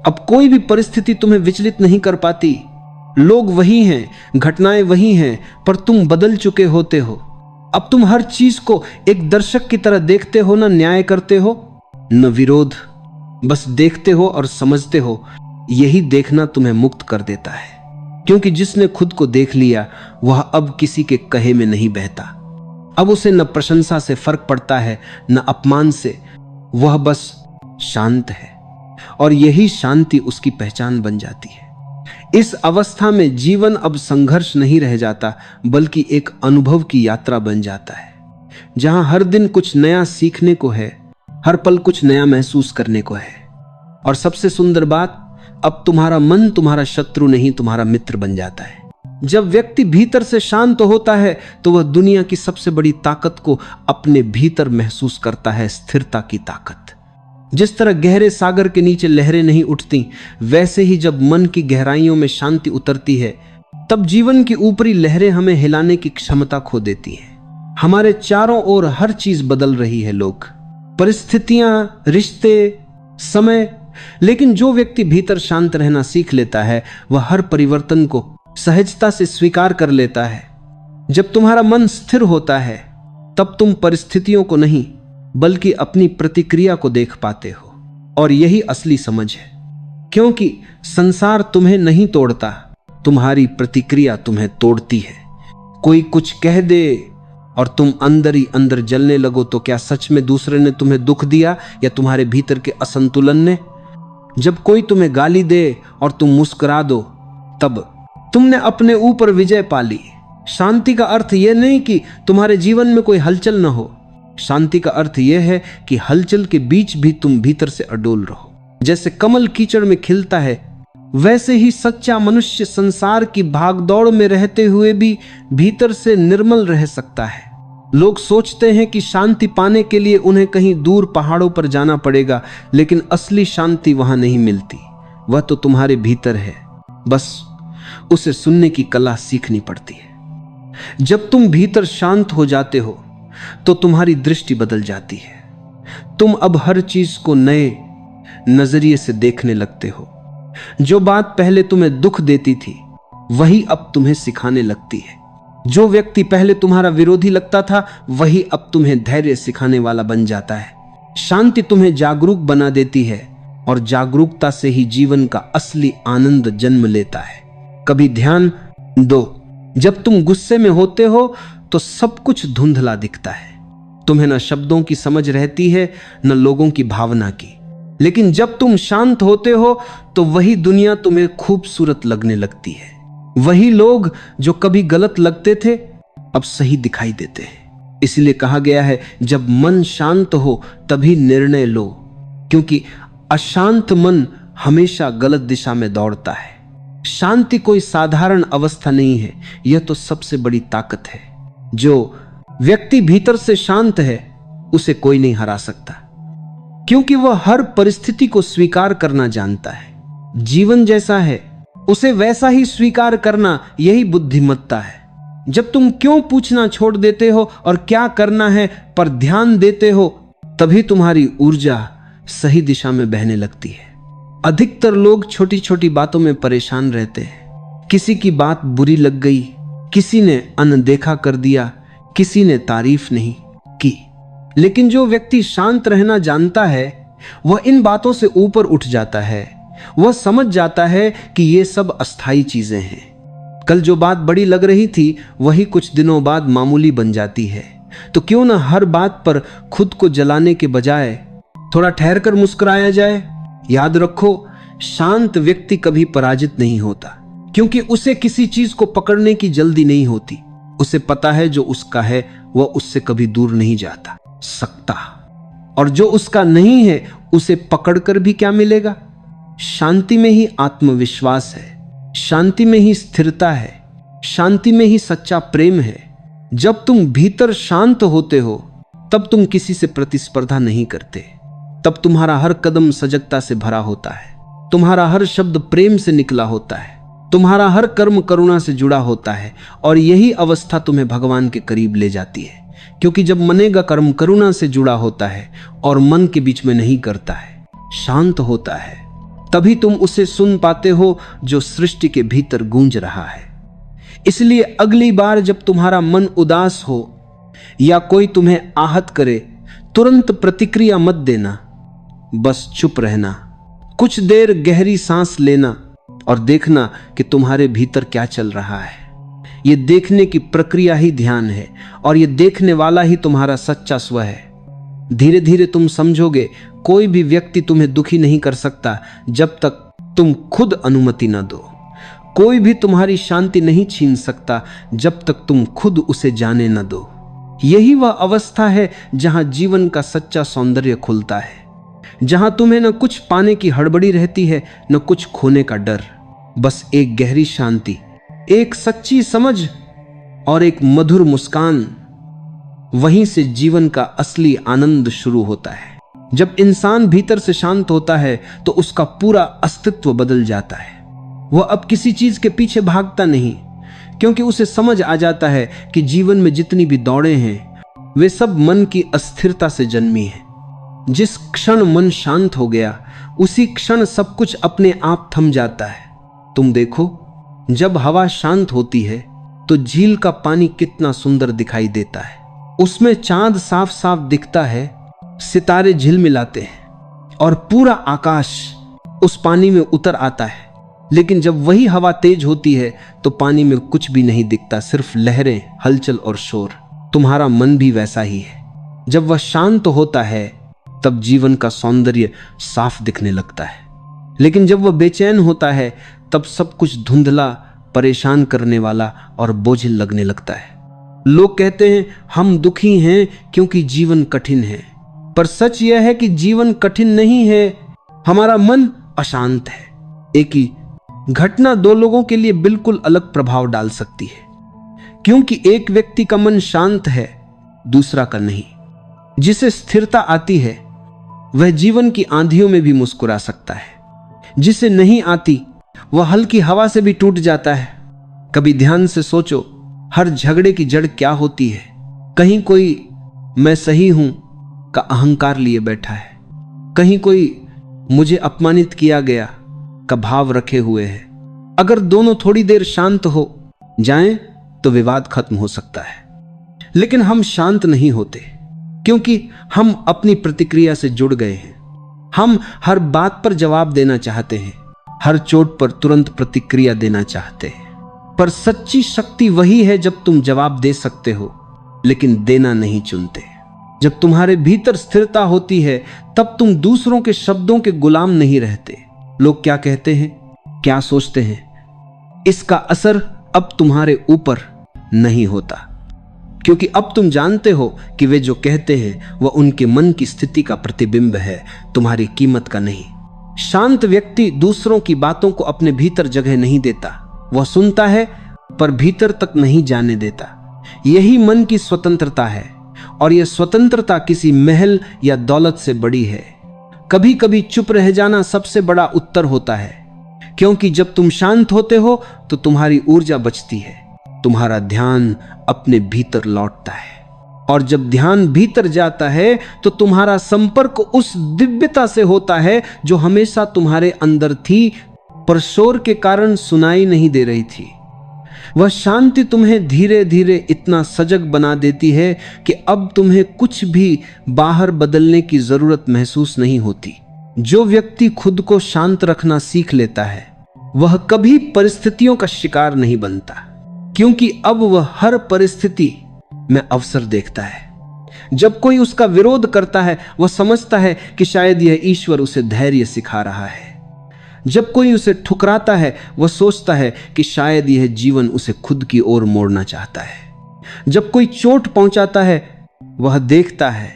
Speaker 1: अब कोई भी परिस्थिति तुम्हें विचलित नहीं कर पाती। लोग वही हैं, घटनाएं वही हैं, पर तुम बदल चुके होते हो। अब तुम हर चीज को एक दर्शक की तरह देखते हो, न न्याय करते हो न विरोध, बस देखते हो और समझते हो यही देखना तुम्हें मुक्त कर देता है, क्योंकि जिसने खुद को देख लिया वह अब किसी के कहे में नहीं बहता। अब उसे न प्रशंसा से फर्क पड़ता है न अपमान से, वह बस शांत है और यही शांति उसकी पहचान बन जाती है। इस अवस्था में जीवन अब संघर्ष नहीं रह जाता, बल्कि एक अनुभव की यात्रा बन जाता है, जहां हर दिन कुछ नया सीखने को है, हर पल कुछ नया महसूस करने को है। और सबसे सुंदर बात, अब तुम्हारा मन तुम्हारा शत्रु नहीं, तुम्हारा मित्र बन जाता है। जब व्यक्ति भीतर से शांत होता है तो वह दुनिया की सबसे बड़ी ताकत को अपने भीतर महसूस करता है, स्थिरता की ताकत। जिस तरह गहरे सागर के नीचे लहरें नहीं उठती, वैसे ही जब मन की गहराइयों में शांति उतरती है, तब जीवन की ऊपरी लहरें हमें हिलाने की क्षमता खो देती हैं। हमारे चारों ओर हर चीज बदल रही है, लोग, परिस्थितियां, रिश्ते, समय, लेकिन जो व्यक्ति भीतर शांत रहना सीख लेता है वह हर परिवर्तन को सहजता से स्वीकार कर लेता है। जब तुम्हारा मन स्थिर होता है तब तुम परिस्थितियों को नहीं बल्कि अपनी प्रतिक्रिया को देख पाते हो, और यही असली समझ है। क्योंकि संसार तुम्हें नहीं तोड़ता, तुम्हारी प्रतिक्रिया तुम्हें तोड़ती है। कोई कुछ कह दे और तुम अंदर ही अंदर जलने लगो तो क्या सच में दूसरे ने तुम्हें दुख दिया या तुम्हारे भीतर के असंतुलन ने? जब कोई तुम्हें गाली दे और तुम मुस्कुरा दो, तब तुमने अपने ऊपर विजय पा ली। शांति का अर्थ यह नहीं कि तुम्हारे जीवन में कोई हलचल न हो, शांति का अर्थ यह है कि हलचल के बीच भी तुम भीतर से अडोल रहो। जैसे कमल कीचड़ में खिलता है, वैसे ही सच्चा मनुष्य संसार की भागदौड़ में रहते हुए भी भीतर से निर्मल रह सकता है। लोग सोचते हैं कि शांति पाने के लिए उन्हें कहीं दूर पहाड़ों पर जाना पड़ेगा, लेकिन असली शांति वहां नहीं मिलती, वह तो तुम्हारे भीतर है, बस उसे सुनने की कला सीखनी पड़ती है। जब तुम भीतर शांत हो जाते हो तो तुम्हारी दृष्टि बदल जाती है। तुम अब हर चीज को नए नजरिए से देखने लगते हो। जो बात पहले तुम्हें दुख देती थी वही अब तुम्हें सिखाने लगती है। जो व्यक्ति पहले तुम्हारा विरोधी लगता था वही अब तुम्हें धैर्य सिखाने वाला बन जाता है। शांति तुम्हें जागरूक बना देती है और जागरूकता से ही जीवन का असली आनंद जन्म लेता है। कभी ध्यान दो, जब तुम गुस्से में होते हो तो सब कुछ धुंधला दिखता है। तुम्हें न शब्दों की समझ रहती है न लोगों की भावना की। लेकिन जब तुम शांत होते हो तो वही दुनिया तुम्हें खूबसूरत लगने लगती है। वही लोग जो कभी गलत लगते थे अब सही दिखाई देते हैं। इसलिए कहा गया है, जब मन शांत हो तभी निर्णय लो, क्योंकि अशांत मन हमेशा गलत दिशा में दौड़ता है। शांति कोई साधारण अवस्था नहीं है, यह तो सबसे बड़ी ताकत है। जो व्यक्ति भीतर से शांत है उसे कोई नहीं हरा सकता, क्योंकि वह हर परिस्थिति को स्वीकार करना जानता है। जीवन जैसा है उसे वैसा ही स्वीकार करना, यही बुद्धिमत्ता है। जब तुम क्यों पूछना छोड़ देते हो और क्या करना है पर ध्यान देते हो, तभी तुम्हारी ऊर्जा सही दिशा में बहने लगती है। अधिकतर लोग छोटी छोटी बातों में परेशान रहते हैं। किसी की बात बुरी लग गई, किसी ने अनदेखा कर दिया, किसी ने तारीफ नहीं की। लेकिन जो व्यक्ति शांत रहना जानता है वह इन बातों से ऊपर उठ जाता है। वह समझ जाता है कि ये सब अस्थाई चीजें हैं। कल जो बात बड़ी लग रही थी वही कुछ दिनों बाद मामूली बन जाती है। तो क्यों न हर बात पर खुद को जलाने के बजाय थोड़ा ठहर कर मुस्कुराया जाए। याद रखो, शांत व्यक्ति कभी पराजित नहीं होता, क्योंकि उसे किसी चीज को पकड़ने की जल्दी नहीं होती। उसे पता है जो उसका है वह उससे कभी दूर नहीं जाता सकता, और जो उसका नहीं है उसे पकड़कर भी क्या मिलेगा। शांति में ही आत्मविश्वास है, शांति में ही स्थिरता है, शांति में ही सच्चा प्रेम है। जब तुम भीतर शांत होते हो तब तुम किसी से प्रतिस्पर्धा नहीं करते। तब तुम्हारा हर कदम सजगता से भरा होता है, तुम्हारा हर शब्द प्रेम से निकला होता है, तुम्हारा हर कर्म करुणा से जुड़ा होता है। और यही अवस्था तुम्हें भगवान के करीब ले जाती है, क्योंकि जब मने का कर्म करुणा से जुड़ा होता है और मन के बीच में नहीं करता है, शांत होता है, तभी तुम उसे सुन पाते हो जो सृष्टि के भीतर गूंज रहा है। इसलिए अगली बार जब तुम्हारा मन उदास हो या कोई तुम्हें आहत करे, तुरंत प्रतिक्रिया मत देना, बस चुप रहना कुछ देर गहरी सांस लेना और देखना कि तुम्हारे भीतर क्या चल रहा है। ये देखने की प्रक्रिया ही ध्यान है और ये देखने वाला ही तुम्हारा सच्चा स्व है। धीरे धीरे तुम समझोगे कोई भी व्यक्ति तुम्हें दुखी नहीं कर सकता जब तक तुम खुद अनुमति न दो। कोई भी तुम्हारी शांति नहीं छीन सकता जब तक तुम खुद उसे जाने न दो। यही वह अवस्था है जहां जीवन का सच्चा सौंदर्य खुलता है, जहां तुम्हें न कुछ पाने की हड़बड़ी रहती है न कुछ खोने का डर। बस एक गहरी शांति, एक सच्ची समझ और एक मधुर मुस्कान। वहीं से जीवन का असली आनंद शुरू होता है। जब इंसान भीतर से शांत होता है तो उसका पूरा अस्तित्व बदल जाता है। वह अब किसी चीज के पीछे भागता नहीं, क्योंकि उसे समझ आ जाता है कि जीवन में जितनी भी दौड़े हैं वे सब मन की अस्थिरता से जन्मी हैं। जिस क्षण मन शांत हो गया उसी क्षण सब कुछ अपने आप थम जाता है। तुम देखो, जब हवा शांत होती है तो झील का पानी कितना सुंदर दिखाई देता है। उसमें चांद साफ साफ दिखता है, सितारे झिलमिलाते हैं और पूरा आकाश उस पानी में उतर आता है। लेकिन जब वही हवा तेज होती है तो पानी में कुछ भी नहीं दिखता, सिर्फ लहरें, हलचल और शोर। तुम्हारा मन भी वैसा ही है। जब वह शांत होता है तब जीवन का सौंदर्य साफ दिखने लगता है, लेकिन जब वह बेचैन होता है तब सब कुछ धुंधला, परेशान करने वाला और बोझिल लगने लगता है। लोग कहते हैं हम दुखी हैं क्योंकि जीवन कठिन है, पर सच यह है कि जीवन कठिन नहीं है, हमारा मन अशांत है। एक ही घटना दो लोगों के लिए बिल्कुल अलग प्रभाव डाल सकती है, क्योंकि एक व्यक्ति का मन शांत है, दूसरा का नहीं। जिसे स्थिरता आती है वह जीवन की आंधियों में भी मुस्कुरा सकता है, जिसे नहीं आती वह हल्की हवा से भी टूट जाता है। कभी ध्यान से सोचो, हर झगड़े की जड़ क्या होती है? कहीं कोई मैं सही हूं का अहंकार लिए बैठा है, कहीं कोई मुझे अपमानित किया गया का भाव रखे हुए है। अगर दोनों थोड़ी देर शांत हो जाएं तो विवाद खत्म हो सकता है, लेकिन हम शांत नहीं होते क्योंकि हम अपनी प्रतिक्रिया से जुड़ गए हैं। हम हर बात पर जवाब देना चाहते हैं, हर चोट पर तुरंत प्रतिक्रिया देना चाहते हैं। पर सच्ची शक्ति वही है जब तुम जवाब दे सकते हो लेकिन देना नहीं चुनते। जब तुम्हारे भीतर स्थिरता होती है तब तुम दूसरों के शब्दों के गुलाम नहीं रहते। लोग क्या कहते हैं, क्या सोचते हैं, इसका असर अब तुम्हारे ऊपर नहीं होता, क्योंकि अब तुम जानते हो कि वे जो कहते हैं वह उनके मन की स्थिति का प्रतिबिंब है, तुम्हारी कीमत का नहीं। शांत व्यक्ति दूसरों की बातों को अपने भीतर जगह नहीं देता। वह सुनता है पर भीतर तक नहीं जाने देता। यही मन की स्वतंत्रता है, और यह स्वतंत्रता किसी महल या दौलत से बड़ी है। कभी कभी चुप रह जाना सबसे बड़ा उत्तर होता है, क्योंकि जब तुम शांत होते हो तो तुम्हारी ऊर्जा बचती है, तुम्हारा ध्यान अपने भीतर लौटता है, और जब ध्यान भीतर जाता है तो तुम्हारा संपर्क उस दिव्यता से होता है जो हमेशा तुम्हारे अंदर थी पर शोर के कारण सुनाई नहीं दे रही थी। वह शांति तुम्हें धीरे धीरे इतना सजग बना देती है कि अब तुम्हें कुछ भी बाहर बदलने की जरूरत महसूस नहीं होती। जो व्यक्ति खुद को शांत रखना सीख लेता है वह कभी परिस्थितियों का शिकार नहीं बनता, क्योंकि अब वह हर परिस्थिति में अवसर देखता है। जब कोई उसका विरोध करता है वह समझता है कि शायद यह ईश्वर उसे धैर्य सिखा रहा है। जब कोई उसे ठुकराता है वह सोचता है कि शायद यह जीवन उसे खुद की ओर मोड़ना चाहता है। जब कोई चोट पहुंचाता है वह देखता है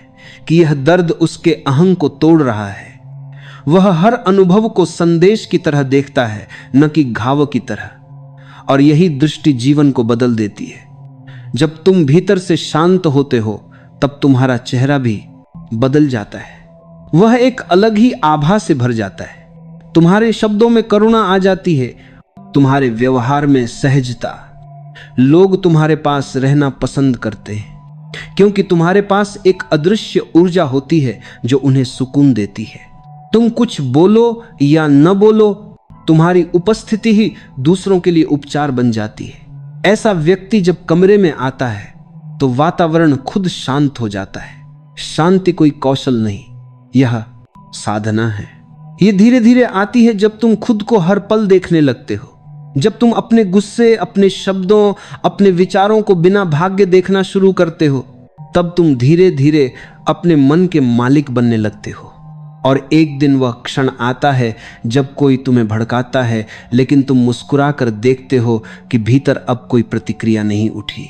Speaker 1: कि यह दर्द उसके अहंग को तोड़ रहा है। वह हर अनुभव को संदेश की तरह देखता है, न कि घाव की तरह, और यही दृष्टि जीवन को बदल देती है। जब तुम भीतर से शांत होते हो तब तुम्हारा चेहरा भी बदल जाता है। वह एक अलग ही आभा से भर जाता है। तुम्हारे शब्दों में करुणा आ जाती है, तुम्हारे व्यवहार में सहजता। लोग तुम्हारे पास रहना पसंद करते हैं क्योंकि तुम्हारे पास एक अदृश्य ऊर्जा होती है जो उन्हें सुकून देती है। तुम कुछ बोलो या न बोलो, तुम्हारी उपस्थिति ही दूसरों के लिए उपचार बन जाती है। ऐसा व्यक्ति जब कमरे में आता है तो वातावरण खुद शांत हो जाता है। शांति कोई कौशल नहीं, यह साधना है। ये धीरे धीरे आती है जब तुम खुद को हर पल देखने लगते हो, जब तुम अपने गुस्से, अपने शब्दों, अपने विचारों को बिना भाग्य देखना शुरू करते हो, तब तुम धीरे धीरे अपने मन के मालिक बनने लगते हो। और एक दिन वह क्षण आता है जब कोई तुम्हें भड़काता है, लेकिन तुम मुस्कुरा कर देखते हो कि भीतर अब कोई प्रतिक्रिया नहीं उठी।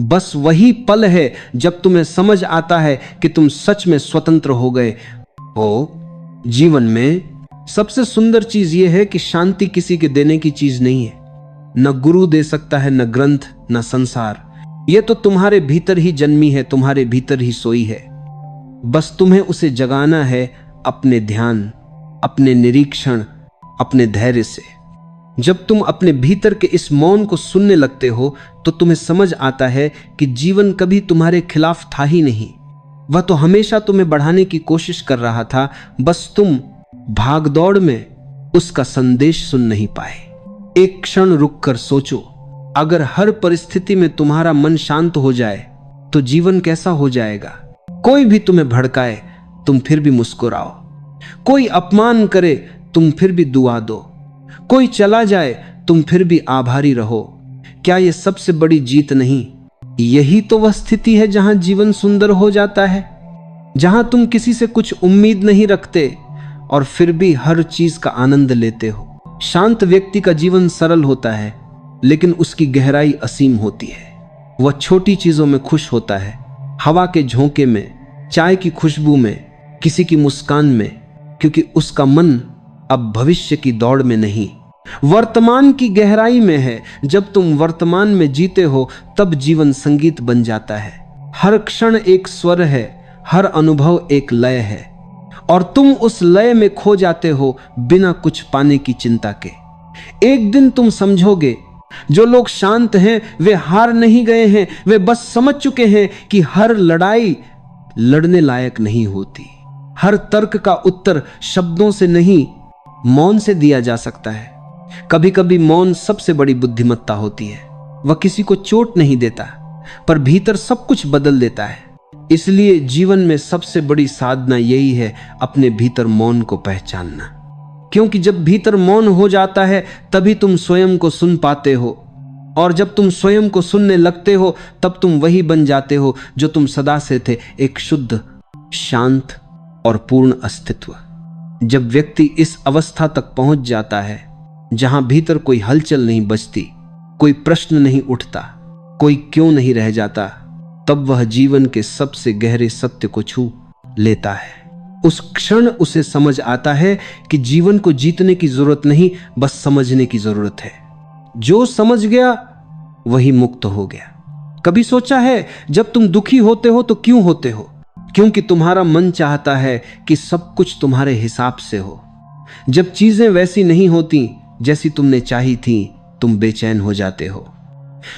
Speaker 1: बस वही पल है जब तुम्हें समझ आता है कि तुम सच में स्वतंत्र हो गए हो। जीवन में सबसे सुंदर चीज यह है कि शांति किसी के देने की चीज नहीं है। न गुरु दे सकता है, न ग्रंथ, न संसार। यह तो तुम्हारे भीतर ही जन्मी है, तुम्हारे भीतर ही सोई है। बस तुम्हें उसे जगाना है अपने ध्यान, अपने निरीक्षण, अपने धैर्य से। जब तुम अपने भीतर के इस मौन को सुनने लगते हो तो तुम्हें समझ आता है कि जीवन कभी तुम्हारे खिलाफ था ही नहीं। वह तो हमेशा तुम्हें बढ़ाने की कोशिश कर रहा था, बस तुम भागदौड़ में उसका संदेश सुन नहीं पाए। एक क्षण रुककर सोचो, अगर हर परिस्थिति में तुम्हारा मन शांत हो जाए तो जीवन कैसा हो जाएगा। कोई भी तुम्हें भड़काए तुम फिर भी मुस्कुराओ, कोई अपमान करे तुम फिर भी दुआ दो, कोई चला जाए तुम फिर भी आभारी रहो। क्या यह सबसे बड़ी जीत नहीं? यही तो वह स्थिति है जहां जीवन सुंदर हो जाता है, जहां तुम किसी से कुछ उम्मीद नहीं रखते और फिर भी हर चीज का आनंद लेते हो। शांत व्यक्ति का जीवन सरल होता है, लेकिन उसकी गहराई असीम होती है। वह छोटी चीजों में खुश होता है, हवा के झोंके में, चाय की खुशबू में, किसी की मुस्कान में, क्योंकि उसका मन अब भविष्य की दौड़ में नहीं, वर्तमान की गहराई में है। जब तुम वर्तमान में जीते हो तब जीवन संगीत बन जाता है। हर क्षण एक स्वर है, हर अनुभव एक लय है, और तुम उस लय में खो जाते हो बिना कुछ पाने की चिंता के। एक दिन तुम समझोगे, जो लोग शांत हैं वे हार नहीं गए हैं, वे बस समझ चुके हैं कि हर लड़ाई लड़ने लायक नहीं होती। हर तर्क का उत्तर शब्दों से नहीं, मौन से दिया जा सकता है। कभी कभी मौन सबसे बड़ी बुद्धिमत्ता होती है। वह किसी को चोट नहीं देता, पर भीतर सब कुछ बदल देता है। इसलिए जीवन में सबसे बड़ी साधना यही है, अपने भीतर मौन को पहचानना। क्योंकि जब भीतर मौन हो जाता है तभी तुम स्वयं को सुन पाते हो, और जब तुम स्वयं को सुनने लगते हो तब तुम वही बन जाते हो जो तुम सदा से थे, एक शुद्ध, शांत और पूर्ण अस्तित्व। जब व्यक्ति इस अवस्था तक पहुंच जाता है जहां भीतर कोई हलचल नहीं बचती, कोई प्रश्न नहीं उठता, कोई क्यों नहीं रह जाता, तब वह जीवन के सबसे गहरे सत्य को छू लेता है। उस क्षण उसे समझ आता है कि जीवन को जीतने की जरूरत नहीं, बस समझने की जरूरत है। जो समझ गया वही मुक्त हो गया। कभी सोचा है जब तुम दुखी होते हो तो क्यों होते हो? क्योंकि तुम्हारा मन चाहता है कि सब कुछ तुम्हारे हिसाब से हो। जब चीजें वैसी नहीं होती जैसी तुमने चाही थी, तुम बेचैन हो जाते हो।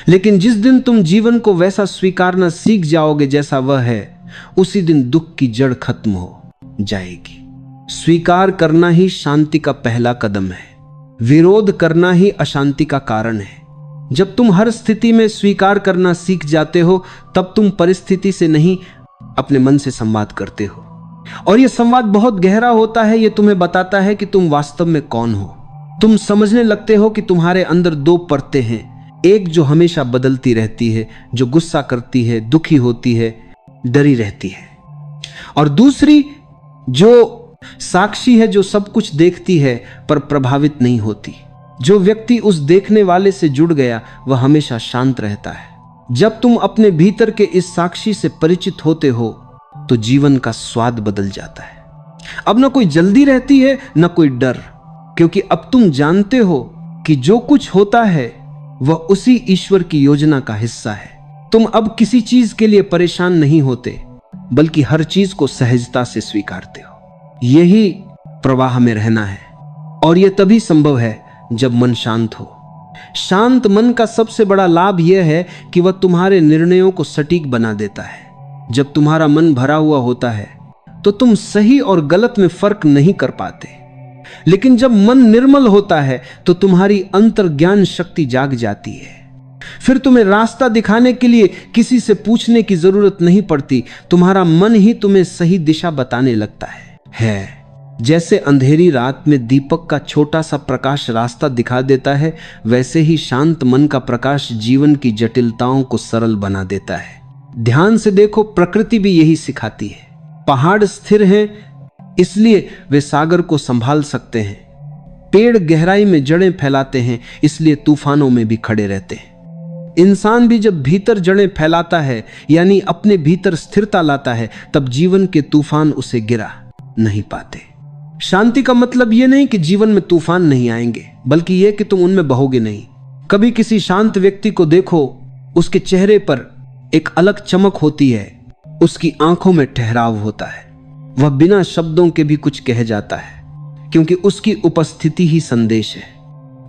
Speaker 1: लेकिन जिस दिन तुम जीवन को वैसा स्वीकारना सीख जाओगे जैसा वह है, उसी दिन दुख की जड़ खत्म हो जाएगी। स्वीकार करना ही शांति का पहला कदम है। विरोध करना ही अशांति का कारण है। जब तुम हर स्थिति में स्वीकार करना सीख जाते हो, तब तुम परिस्थिति से नहीं, अपने मन से संवाद करते हो। और यह संवाद बहुत गहरा होता है। यह तुम्हें बताता है कि तुम वास्तव में कौन हो। तुम समझने लगते हो कि तुम्हारे अंदर दो परतें हैं, एक जो हमेशा बदलती रहती है, जो गुस्सा करती है, दुखी होती है, डरी रहती है, और दूसरी जो साक्षी है, जो सब कुछ देखती है पर प्रभावित नहीं होती। जो व्यक्ति उस देखने वाले से जुड़ गया वह हमेशा शांत रहता है। जब तुम अपने भीतर के इस साक्षी से परिचित होते हो तो जीवन का स्वाद बदल जाता है। अब न कोई जल्दी रहती है, न कोई डर, क्योंकि अब तुम जानते हो कि जो कुछ होता है वह उसी ईश्वर की योजना का हिस्सा है। तुम अब किसी चीज के लिए परेशान नहीं होते, बल्कि हर चीज को सहजता से स्वीकारते हो। यही प्रवाह में रहना है, और यह तभी संभव है जब मन शांत हो। शांत मन का सबसे बड़ा लाभ यह है कि वह तुम्हारे निर्णयों को सटीक बना देता है। जब तुम्हारा मन भरा हुआ होता है तो तुम सही और गलत में फर्क नहीं कर पाते, लेकिन जब मन निर्मल होता है तो तुम्हारी अंतर्ज्ञान शक्ति जाग जाती है। फिर तुम्हें रास्ता दिखाने के लिए किसी से पूछने की जरूरत नहीं पड़ती, तुम्हारा मन ही तुम्हें सही दिशा बताने लगता है। जैसे अंधेरी रात में दीपक का छोटा सा प्रकाश रास्ता दिखा देता है, वैसे ही शांत मन का प्रकाश जीवन की जटिलताओं को सरल बना देता है। ध्यान से देखो, प्रकृति भी यही सिखाती है। पहाड़ स्थिर हैं, इसलिए वे सागर को संभाल सकते हैं। पेड़ गहराई में जड़ें फैलाते हैं, इसलिए तूफानों में भी खड़े रहते हैं। इंसान भी जब भीतर जड़ें फैलाता है, यानी अपने भीतर स्थिरता लाता है, तब जीवन के तूफान उसे गिरा नहीं पाते। शांति का मतलब यह नहीं कि जीवन में तूफान नहीं आएंगे, बल्कि यह कि तुम उनमें बहोगे नहीं। कभी किसी शांत व्यक्ति को देखो, उसके चेहरे पर एक अलग चमक होती है, उसकी आंखों में ठहराव होता है। वह बिना शब्दों के भी कुछ कह जाता है, क्योंकि उसकी उपस्थिति ही संदेश है।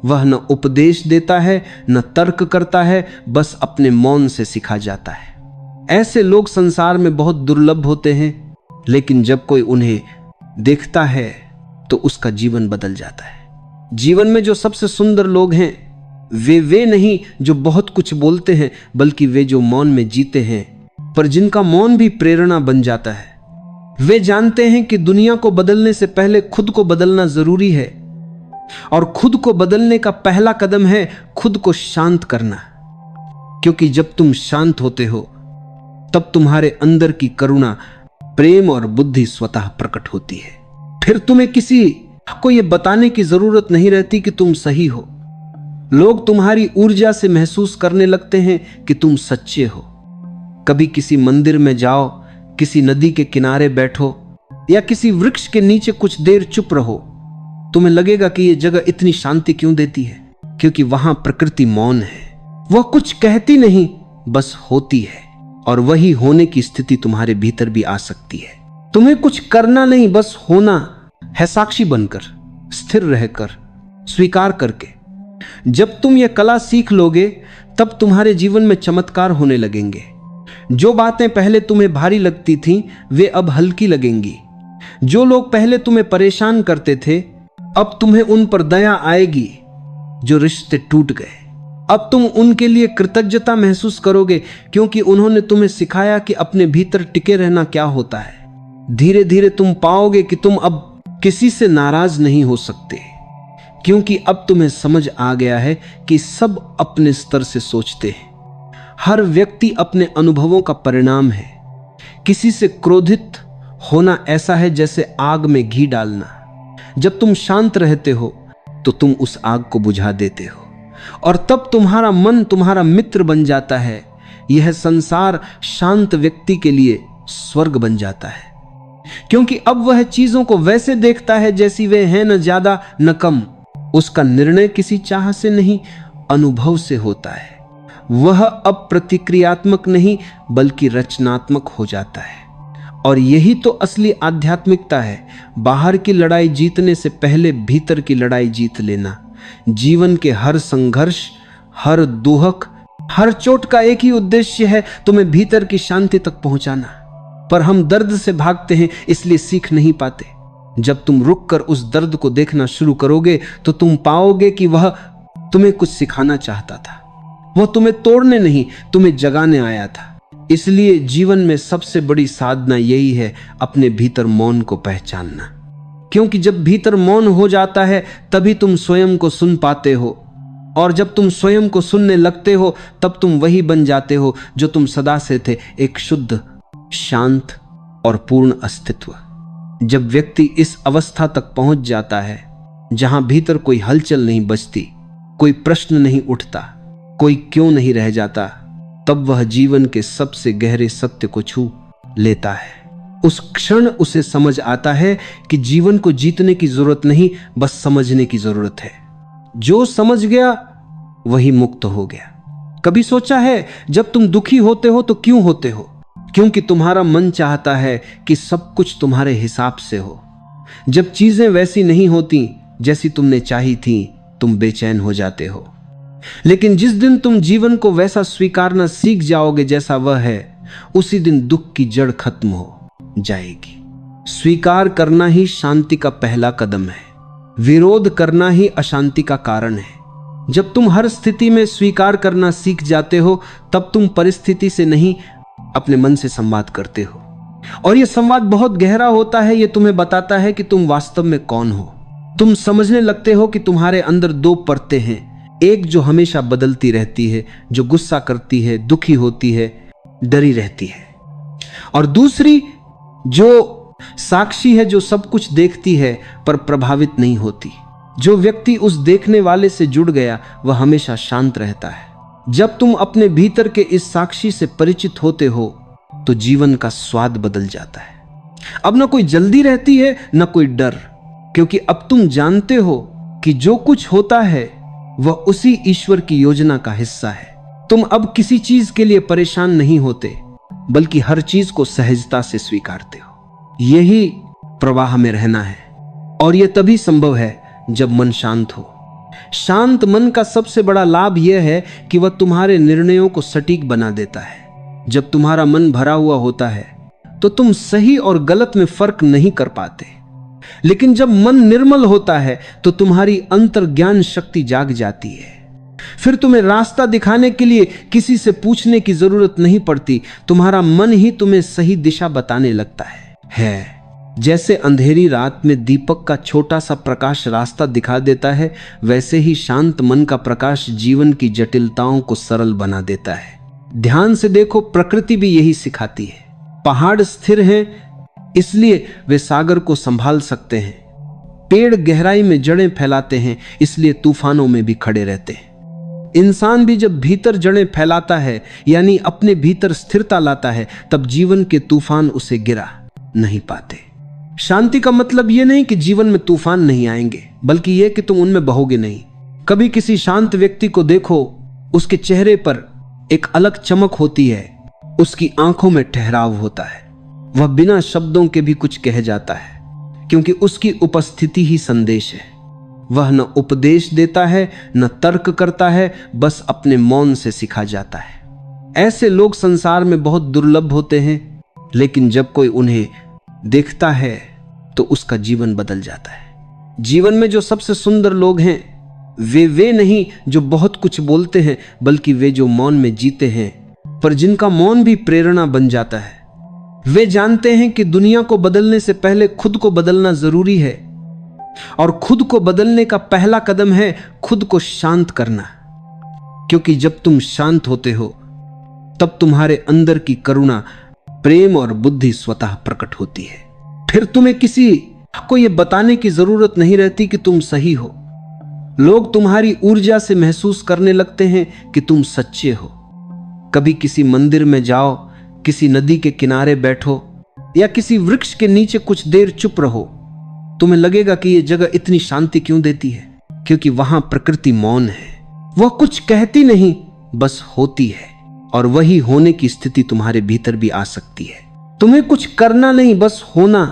Speaker 1: वह न उपदेश देता है, न तर्क करता है, बस अपने मौन से सिखा जाता है। ऐसे लोग संसार में बहुत दुर्लभ होते हैं, लेकिन जब कोई उन्हें देखता है तो उसका जीवन बदल जाता है। जीवन में जो सबसे सुंदर लोग हैं, वे नहीं जो बहुत कुछ बोलते हैं, बल्कि वे जो मौन में जीते हैं, पर जिनका मौन भी प्रेरणा बन जाता है। वे जानते हैं कि दुनिया को बदलने से पहले खुद को बदलना जरूरी है, और खुद को बदलने का पहला कदम है खुद को शांत करना। क्योंकि जब तुम शांत होते हो, तब तुम्हारे अंदर की करुणा, प्रेम और बुद्धि स्वतः प्रकट होती है। फिर तुम्हें किसी को यह बताने की जरूरत नहीं रहती कि तुम सही हो। लोग तुम्हारी ऊर्जा से महसूस करने लगते हैं कि तुम सच्चे हो। कभी किसी मंदिर में जाओ, किसी नदी के किनारे बैठो, या किसी वृक्ष के नीचे कुछ देर चुप रहो, तुम्हें लगेगा कि यह जगह इतनी शांति क्यों देती है, क्योंकि वहां प्रकृति मौन है। वह कुछ कहती नहीं, बस होती है, और वही होने की स्थिति तुम्हारे भीतर भी आ सकती है। तुम्हें कुछ करना नहीं, बस होना है, साक्षी बनकर, स्थिर रहकर, स्वीकार करके। जब तुम यह कला सीख लोगे, तब तुम्हारे जीवन में चमत्कार होने लगेंगे। जो बातें पहले तुम्हें भारी लगती थीं, वे अब हल्की लगेंगी। जो लोग पहले तुम्हें परेशान करते थे, अब तुम्हें उन पर दया आएगी। जो रिश्ते टूट गए, अब तुम उनके लिए कृतज्ञता महसूस करोगे, क्योंकि उन्होंने तुम्हें सिखाया कि अपने भीतर टिके रहना क्या होता है। धीरे धीरे तुम पाओगे कि तुम अब किसी से नाराज नहीं हो सकते, क्योंकि अब तुम्हें समझ आ गया है कि सब अपने स्तर से सोचते हैं। हर व्यक्ति अपने अनुभवों का परिणाम है। किसी से क्रोधित होना ऐसा है जैसे आग में घी डालना। जब तुम शांत रहते हो तो तुम उस आग को बुझा देते हो, और तब तुम्हारा मन तुम्हारा मित्र बन जाता है। यह संसार शांत व्यक्ति के लिए स्वर्ग बन जाता है, क्योंकि अब वह चीजों को वैसे देखता है जैसी वे हैं, न ज्यादा न कम। उसका निर्णय किसी चाह से नहीं, अनुभव से होता है। वह अब प्रतिक्रियात्मक नहीं, बल्कि रचनात्मक हो जाता है। और यही तो असली आध्यात्मिकता है। बाहर की लड़ाई जीतने से पहले भीतर की लड़ाई जीत लेना। जीवन के हर संघर्ष, हर दुहक, हर चोट का एक ही उद्देश्य है, तुम्हें भीतर की शांति तक पहुंचाना। पर हम दर्द से भागते हैं, इसलिए सीख नहीं पाते। जब तुम रुककर उस दर्द को देखना शुरू करोगे, तो तुम पाओगे कि वह तुम्हें कुछ सिखाना चाहता था। वह तुम्हें तोड़ने नहीं, तुम्हें जगाने आया था। इसलिए जीवन में सबसे बड़ी साधना यही है, अपने भीतर मौन को पहचानना। क्योंकि जब भीतर मौन हो जाता है, तभी तुम स्वयं को सुन पाते हो, और जब तुम स्वयं को सुनने लगते हो, तब तुम वही बन जाते हो जो तुम सदा से थे, एक शुद्ध, शांत और पूर्ण अस्तित्व। जब व्यक्ति इस अवस्था तक पहुंच जाता है, जहां भीतर कोई हलचल नहीं बचती, कोई प्रश्न नहीं उठता, कोई क्यों नहीं रह जाता, तब वह जीवन के सबसे गहरे सत्य को छू लेता है। उस क्षण उसे समझ आता है कि जीवन को जीतने की जरूरत नहीं, बस समझने की जरूरत है। जो समझ गया वही मुक्त हो गया। कभी सोचा है, जब तुम दुखी होते हो तो क्यों होते हो? क्योंकि तुम्हारा मन चाहता है कि सब कुछ तुम्हारे हिसाब से हो। जब चीजें वैसी नहीं होती जैसी तुमने चाही थी, तुम बेचैन हो जाते हो। लेकिन जिस दिन तुम जीवन को वैसा स्वीकारना सीख जाओगे जैसा वह है, उसी दिन दुख की जड़ खत्म हो जाएगी। स्वीकार करना ही शांति का पहला कदम है। विरोध करना ही अशांति का कारण है। जब तुम हर स्थिति में स्वीकार करना सीख जाते हो, तब तुम परिस्थिति से नहीं, अपने मन से संवाद करते हो। और यह संवाद बहुत गहरा होता है। यह तुम्हें बताता है कि तुम वास्तव में कौन हो। तुम समझने लगते हो कि तुम्हारे अंदर दो परतें हैं, एक जो हमेशा बदलती रहती है, जो गुस्सा करती है, दुखी होती है, डरी रहती है, और दूसरी जो साक्षी है, जो सब कुछ देखती है पर प्रभावित नहीं होती। जो व्यक्ति उस देखने वाले से जुड़ गया वह हमेशा शांत रहता है। जब तुम अपने भीतर के इस साक्षी से परिचित होते हो तो जीवन का स्वाद बदल जाता है। अब ना कोई जल्दी रहती है, ना कोई डर, क्योंकि अब तुम जानते हो कि जो कुछ होता है वह उसी ईश्वर की योजना का हिस्सा है। तुम अब किसी चीज के लिए परेशान नहीं होते, बल्कि हर चीज को सहजता से स्वीकारते हो। यही प्रवाह में रहना है, और यह तभी संभव है जब मन शांत हो। शांत मन का सबसे बड़ा लाभ यह है कि वह तुम्हारे निर्णयों को सटीक बना देता है। जब तुम्हारा मन भरा हुआ होता है तो तुम सही और गलत में फर्क नहीं कर पाते, लेकिन जब मन निर्मल होता है तो तुम्हारी अंतर्ज्ञान शक्ति जाग जाती है। फिर तुम्हें रास्ता दिखाने के लिए किसी से पूछने की जरूरत नहीं पड़ती, तुम्हारा मन ही तुम्हें सही दिशा बताने लगता है। जैसे अंधेरी रात में दीपक का छोटा सा प्रकाश रास्ता दिखा देता है, वैसे ही शांत मन का प्रकाश जीवन की जटिलताओं को सरल बना देता है। ध्यान से देखो, प्रकृति भी यही सिखाती है। पहाड़ स्थिर हैं इसलिए वे सागर को संभाल सकते हैं। पेड़ गहराई में जड़ें फैलाते हैं इसलिए तूफानों में भी खड़े रहते हैं। इंसान भी जब भीतर जड़ें फैलाता है, यानी अपने भीतर स्थिरता लाता है, तब जीवन के तूफान उसे गिरा नहीं पाते। शांति का मतलब यह नहीं कि जीवन में तूफान नहीं आएंगे, बल्कि यह कि तुम उनमें बहोगे नहीं। कभी किसी शांत व्यक्ति को देखो, उसके चेहरे पर एक अलग चमक होती है, उसकी आंखों में ठहराव होता है। वह बिना शब्दों के भी कुछ कह जाता है, क्योंकि उसकी उपस्थिति ही संदेश है। वह न उपदेश देता है, न तर्क करता है, बस अपने मौन से सिखा जाता है। ऐसे लोग संसार में बहुत दुर्लभ होते हैं, लेकिन जब कोई उन्हें देखता है तो उसका जीवन बदल जाता है। जीवन में जो सबसे सुंदर लोग हैं वे नहीं जो बहुत कुछ बोलते हैं, बल्कि वे जो मौन में जीते हैं, पर जिनका मौन भी प्रेरणा बन जाता है। वे जानते हैं कि दुनिया को बदलने से पहले खुद को बदलना जरूरी है, और खुद को बदलने का पहला कदम है खुद को शांत करना। क्योंकि जब तुम शांत होते हो तब तुम्हारे अंदर की करुणा, प्रेम और बुद्धि स्वतः प्रकट होती है। फिर तुम्हें किसी को यह बताने की जरूरत नहीं रहती कि तुम सही हो। लोग तुम्हारी ऊर्जा से महसूस करने लगते हैं कि तुम सच्चे हो। कभी किसी मंदिर में जाओ, किसी नदी के किनारे बैठो, या किसी वृक्ष के नीचे कुछ देर चुप रहो, तुम्हें लगेगा कि यह जगह इतनी शांति क्यों देती है, क्योंकि वहां प्रकृति मौन है। वह कुछ कहती नहीं, बस होती है, और वही होने की स्थिति तुम्हारे भीतर भी आ सकती है। तुम्हें कुछ करना नहीं, बस होना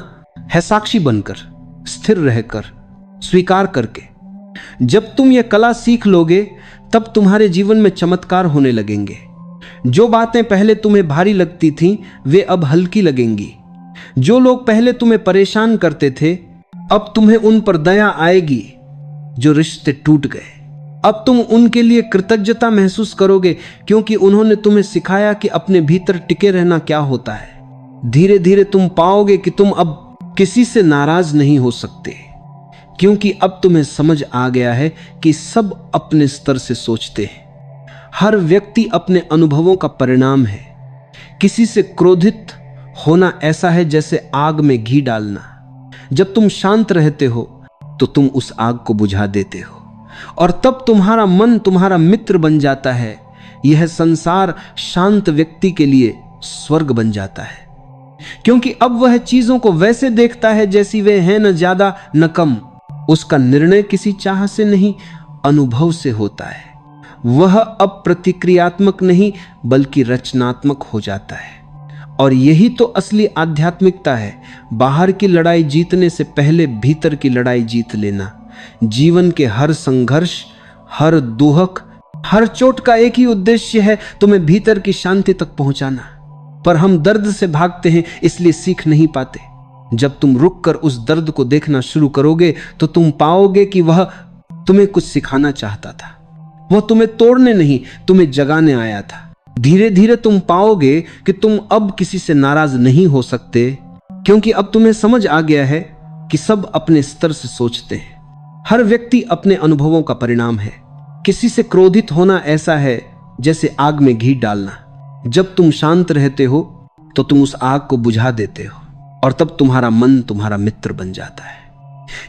Speaker 1: है, साक्षी बनकर, स्थिर रहकर, स्वीकार करके। जब तुम यह कला सीख लोगे तब तुम्हारे जीवन में चमत्कार होने लगेंगे। जो बातें पहले तुम्हें भारी लगती थीं, वे अब हल्की लगेंगी। जो लोग पहले तुम्हें परेशान करते थे, अब तुम्हें उन पर दया आएगी। जो रिश्ते टूट गए, अब तुम उनके लिए कृतज्ञता महसूस करोगे, क्योंकि उन्होंने तुम्हें सिखाया कि अपने भीतर टिके रहना क्या होता है। धीरे धीरे तुम पाओगे कि तुम अब किसी से नाराज नहीं हो सकते, क्योंकि अब तुम्हें समझ आ गया है कि सब अपने स्तर से सोचते हैं। हर व्यक्ति अपने अनुभवों का परिणाम है। किसी से क्रोधित होना ऐसा है जैसे आग में घी डालना। जब तुम शांत रहते हो तो तुम उस आग को बुझा देते हो, और तब तुम्हारा मन तुम्हारा मित्र बन जाता है। यह संसार शांत व्यक्ति के लिए स्वर्ग बन जाता है, क्योंकि अब वह चीजों को वैसे देखता है जैसी वे हैं, न ज्यादा न कम। उसका निर्णय किसी चाह से नहीं, अनुभव से होता है। वह अब प्रतिक्रियात्मक नहीं बल्कि रचनात्मक हो जाता है। और यही तो असली आध्यात्मिकता है। बाहर की लड़ाई जीतने से पहले भीतर की लड़ाई जीत लेना। जीवन के हर संघर्ष, हर दुहक, हर चोट का एक ही उद्देश्य है, तुम्हें भीतर की शांति तक पहुंचाना। पर हम दर्द से भागते हैं, इसलिए सीख नहीं पाते। जब तुम रुककर उस दर्द को देखना शुरू करोगे तो तुम पाओगे कि वह तुम्हें कुछ सिखाना चाहता था। वह तुम्हें तोड़ने नहीं, तुम्हें जगाने आया था। धीरे धीरे तुम पाओगे कि तुम अब किसी से नाराज नहीं हो सकते, क्योंकि अब तुम्हें समझ आ गया है कि सब अपने स्तर से सोचते हैं। हर व्यक्ति अपने अनुभवों का परिणाम है। किसी से क्रोधित होना ऐसा है जैसे आग में घी डालना। जब तुम शांत रहते हो तो तुम उस आग को बुझा देते हो, और तब तुम्हारा मन तुम्हारा मित्र बन जाता है।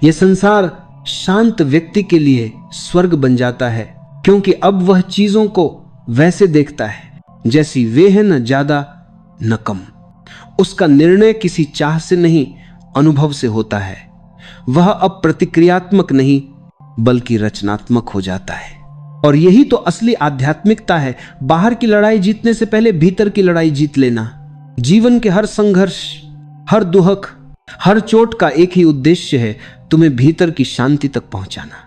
Speaker 1: यह संसार शांत व्यक्ति के लिए स्वर्ग बन जाता है, क्योंकि अब वह चीजों को वैसे देखता है जैसी वे है, न ज्यादा न कम। उसका निर्णय किसी चाह से नहीं, अनुभव से होता है। वह अब प्रतिक्रियात्मक नहीं बल्कि रचनात्मक हो जाता है। और यही तो असली आध्यात्मिकता है। बाहर की लड़ाई जीतने से पहले भीतर की लड़ाई जीत लेना। जीवन के हर संघर्ष, हर दुहक, हर चोट का एक ही उद्देश्य है, तुम्हें भीतर की शांति तक पहुंचाना।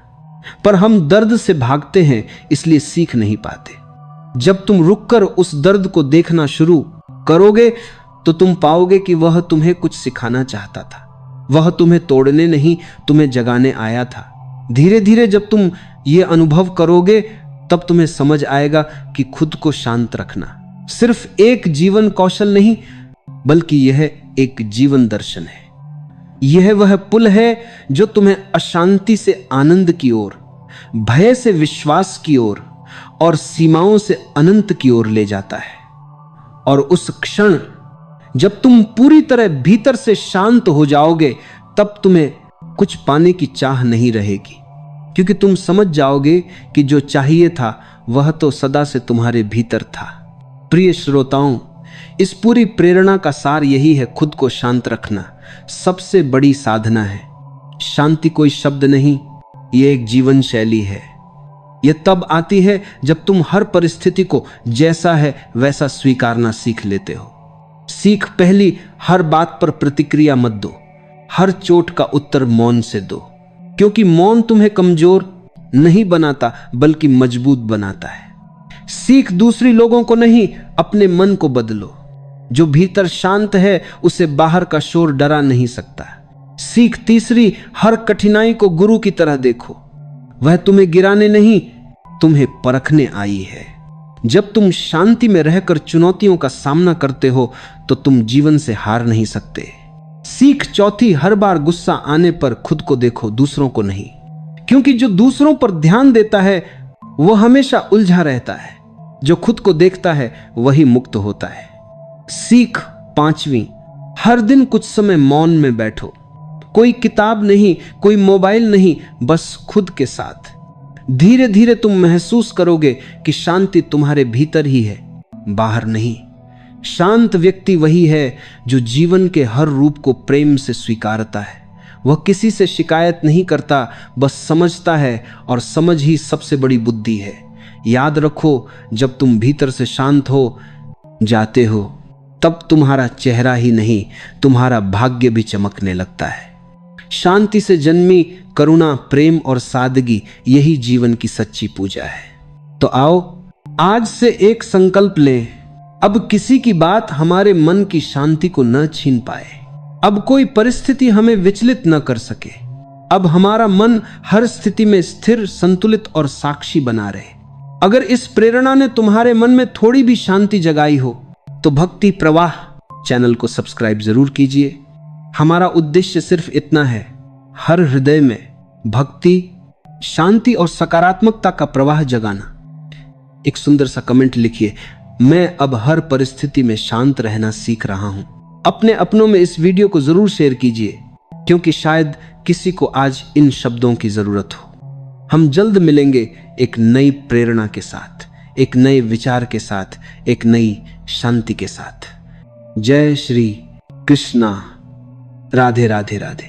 Speaker 1: पर हम दर्द से भागते हैं, इसलिए सीख नहीं पाते। जब तुम रुककर उस दर्द को देखना शुरू करोगे तो तुम पाओगे कि वह तुम्हें कुछ सिखाना चाहता था। वह तुम्हें तोड़ने नहीं, तुम्हें जगाने आया था। धीरे धीरे जब तुम ये अनुभव करोगे तब तुम्हें समझ आएगा कि खुद को शांत रखना सिर्फ एक जीवन कौशल नहीं, बल्कि यह एक जीवन दर्शन है। यह वह पुल है जो तुम्हें अशांति से आनंद की ओर, भय से विश्वास की ओर और सीमाओं से अनंत की ओर ले जाता है। और उस क्षण जब तुम पूरी तरह भीतर से शांत हो जाओगे, तब तुम्हें कुछ पाने की चाह नहीं रहेगी, क्योंकि तुम समझ जाओगे कि जो चाहिए था वह तो सदा से तुम्हारे भीतर था। प्रिय श्रोताओं, इस पूरी प्रेरणा का सार यही है, खुद को शांत रखना सबसे बड़ी साधना है। शांति कोई शब्द नहीं, यह एक जीवन शैली है। यह तब आती है जब तुम हर परिस्थिति को जैसा है वैसा स्वीकारना सीख लेते हो। सीख पहली, हर बात पर प्रतिक्रिया मत दो। हर चोट का उत्तर मौन से दो, क्योंकि मौन तुम्हें कमजोर नहीं बनाता बल्कि मजबूत बनाता है। सीख दूसरी लोगों को नहीं, अपने मन को बदलो। जो भीतर शांत है उसे बाहर का शोर डरा नहीं सकता। सीख तीसरी, हर कठिनाई को गुरु की तरह देखो। वह तुम्हें गिराने नहीं, तुम्हें परखने आई है। जब तुम शांति में रहकर चुनौतियों का सामना करते हो तो तुम जीवन से हार नहीं सकते। सीख चौथी, हर बार गुस्सा आने पर खुद को देखो, दूसरों को नहीं, क्योंकि जो दूसरों पर ध्यान देता है वह हमेशा उलझा रहता है। जो खुद को देखता है वही मुक्त होता है। सीख पांचवी, हर दिन कुछ समय मौन में बैठो। कोई किताब नहीं, कोई मोबाइल नहीं, बस खुद के साथ। धीरे धीरे तुम महसूस करोगे कि शांति तुम्हारे भीतर ही है, बाहर नहीं। शांत व्यक्ति वही है जो जीवन के हर रूप को प्रेम से स्वीकारता है। वह किसी से शिकायत नहीं करता, बस समझता है, और समझ ही सबसे बड़ी बुद्धि है। याद रखो, जब तुम भीतर से शांत हो जाते हो तब तुम्हारा चेहरा ही नहीं, तुम्हारा भाग्य भी चमकने लगता है। शांति से जन्मी करुणा, प्रेम और सादगी, यही जीवन की सच्ची पूजा है। तो आओ आज से एक संकल्प लें, अब किसी की बात हमारे मन की शांति को न छीन पाए। अब कोई परिस्थिति हमें विचलित न कर सके। अब हमारा मन हर स्थिति में स्थिर, संतुलित और साक्षी बना रहे। अगर इस प्रेरणा ने तुम्हारे मन में थोड़ी भी शांति जगाई हो तो भक्ति प्रवाह चैनल को सब्सक्राइब जरूर कीजिए। हमारा उद्देश्य सिर्फ इतना है, हर हृदय में भक्ति, शांति और सकारात्मकता का प्रवाह जगाना। एक सुंदर सा कमेंट लिखिए, मैं अब हर परिस्थिति में शांत रहना सीख रहा हूं। अपने अपनों में इस वीडियो को जरूर शेयर कीजिए, क्योंकि शायद किसी को आज इन शब्दों की जरूरत हो। हम जल्द मिलेंगे एक नई प्रेरणा के साथ, एक नए विचार के साथ, एक नई शांति के साथ। जय श्री कृष्णा। राधे राधे राधे।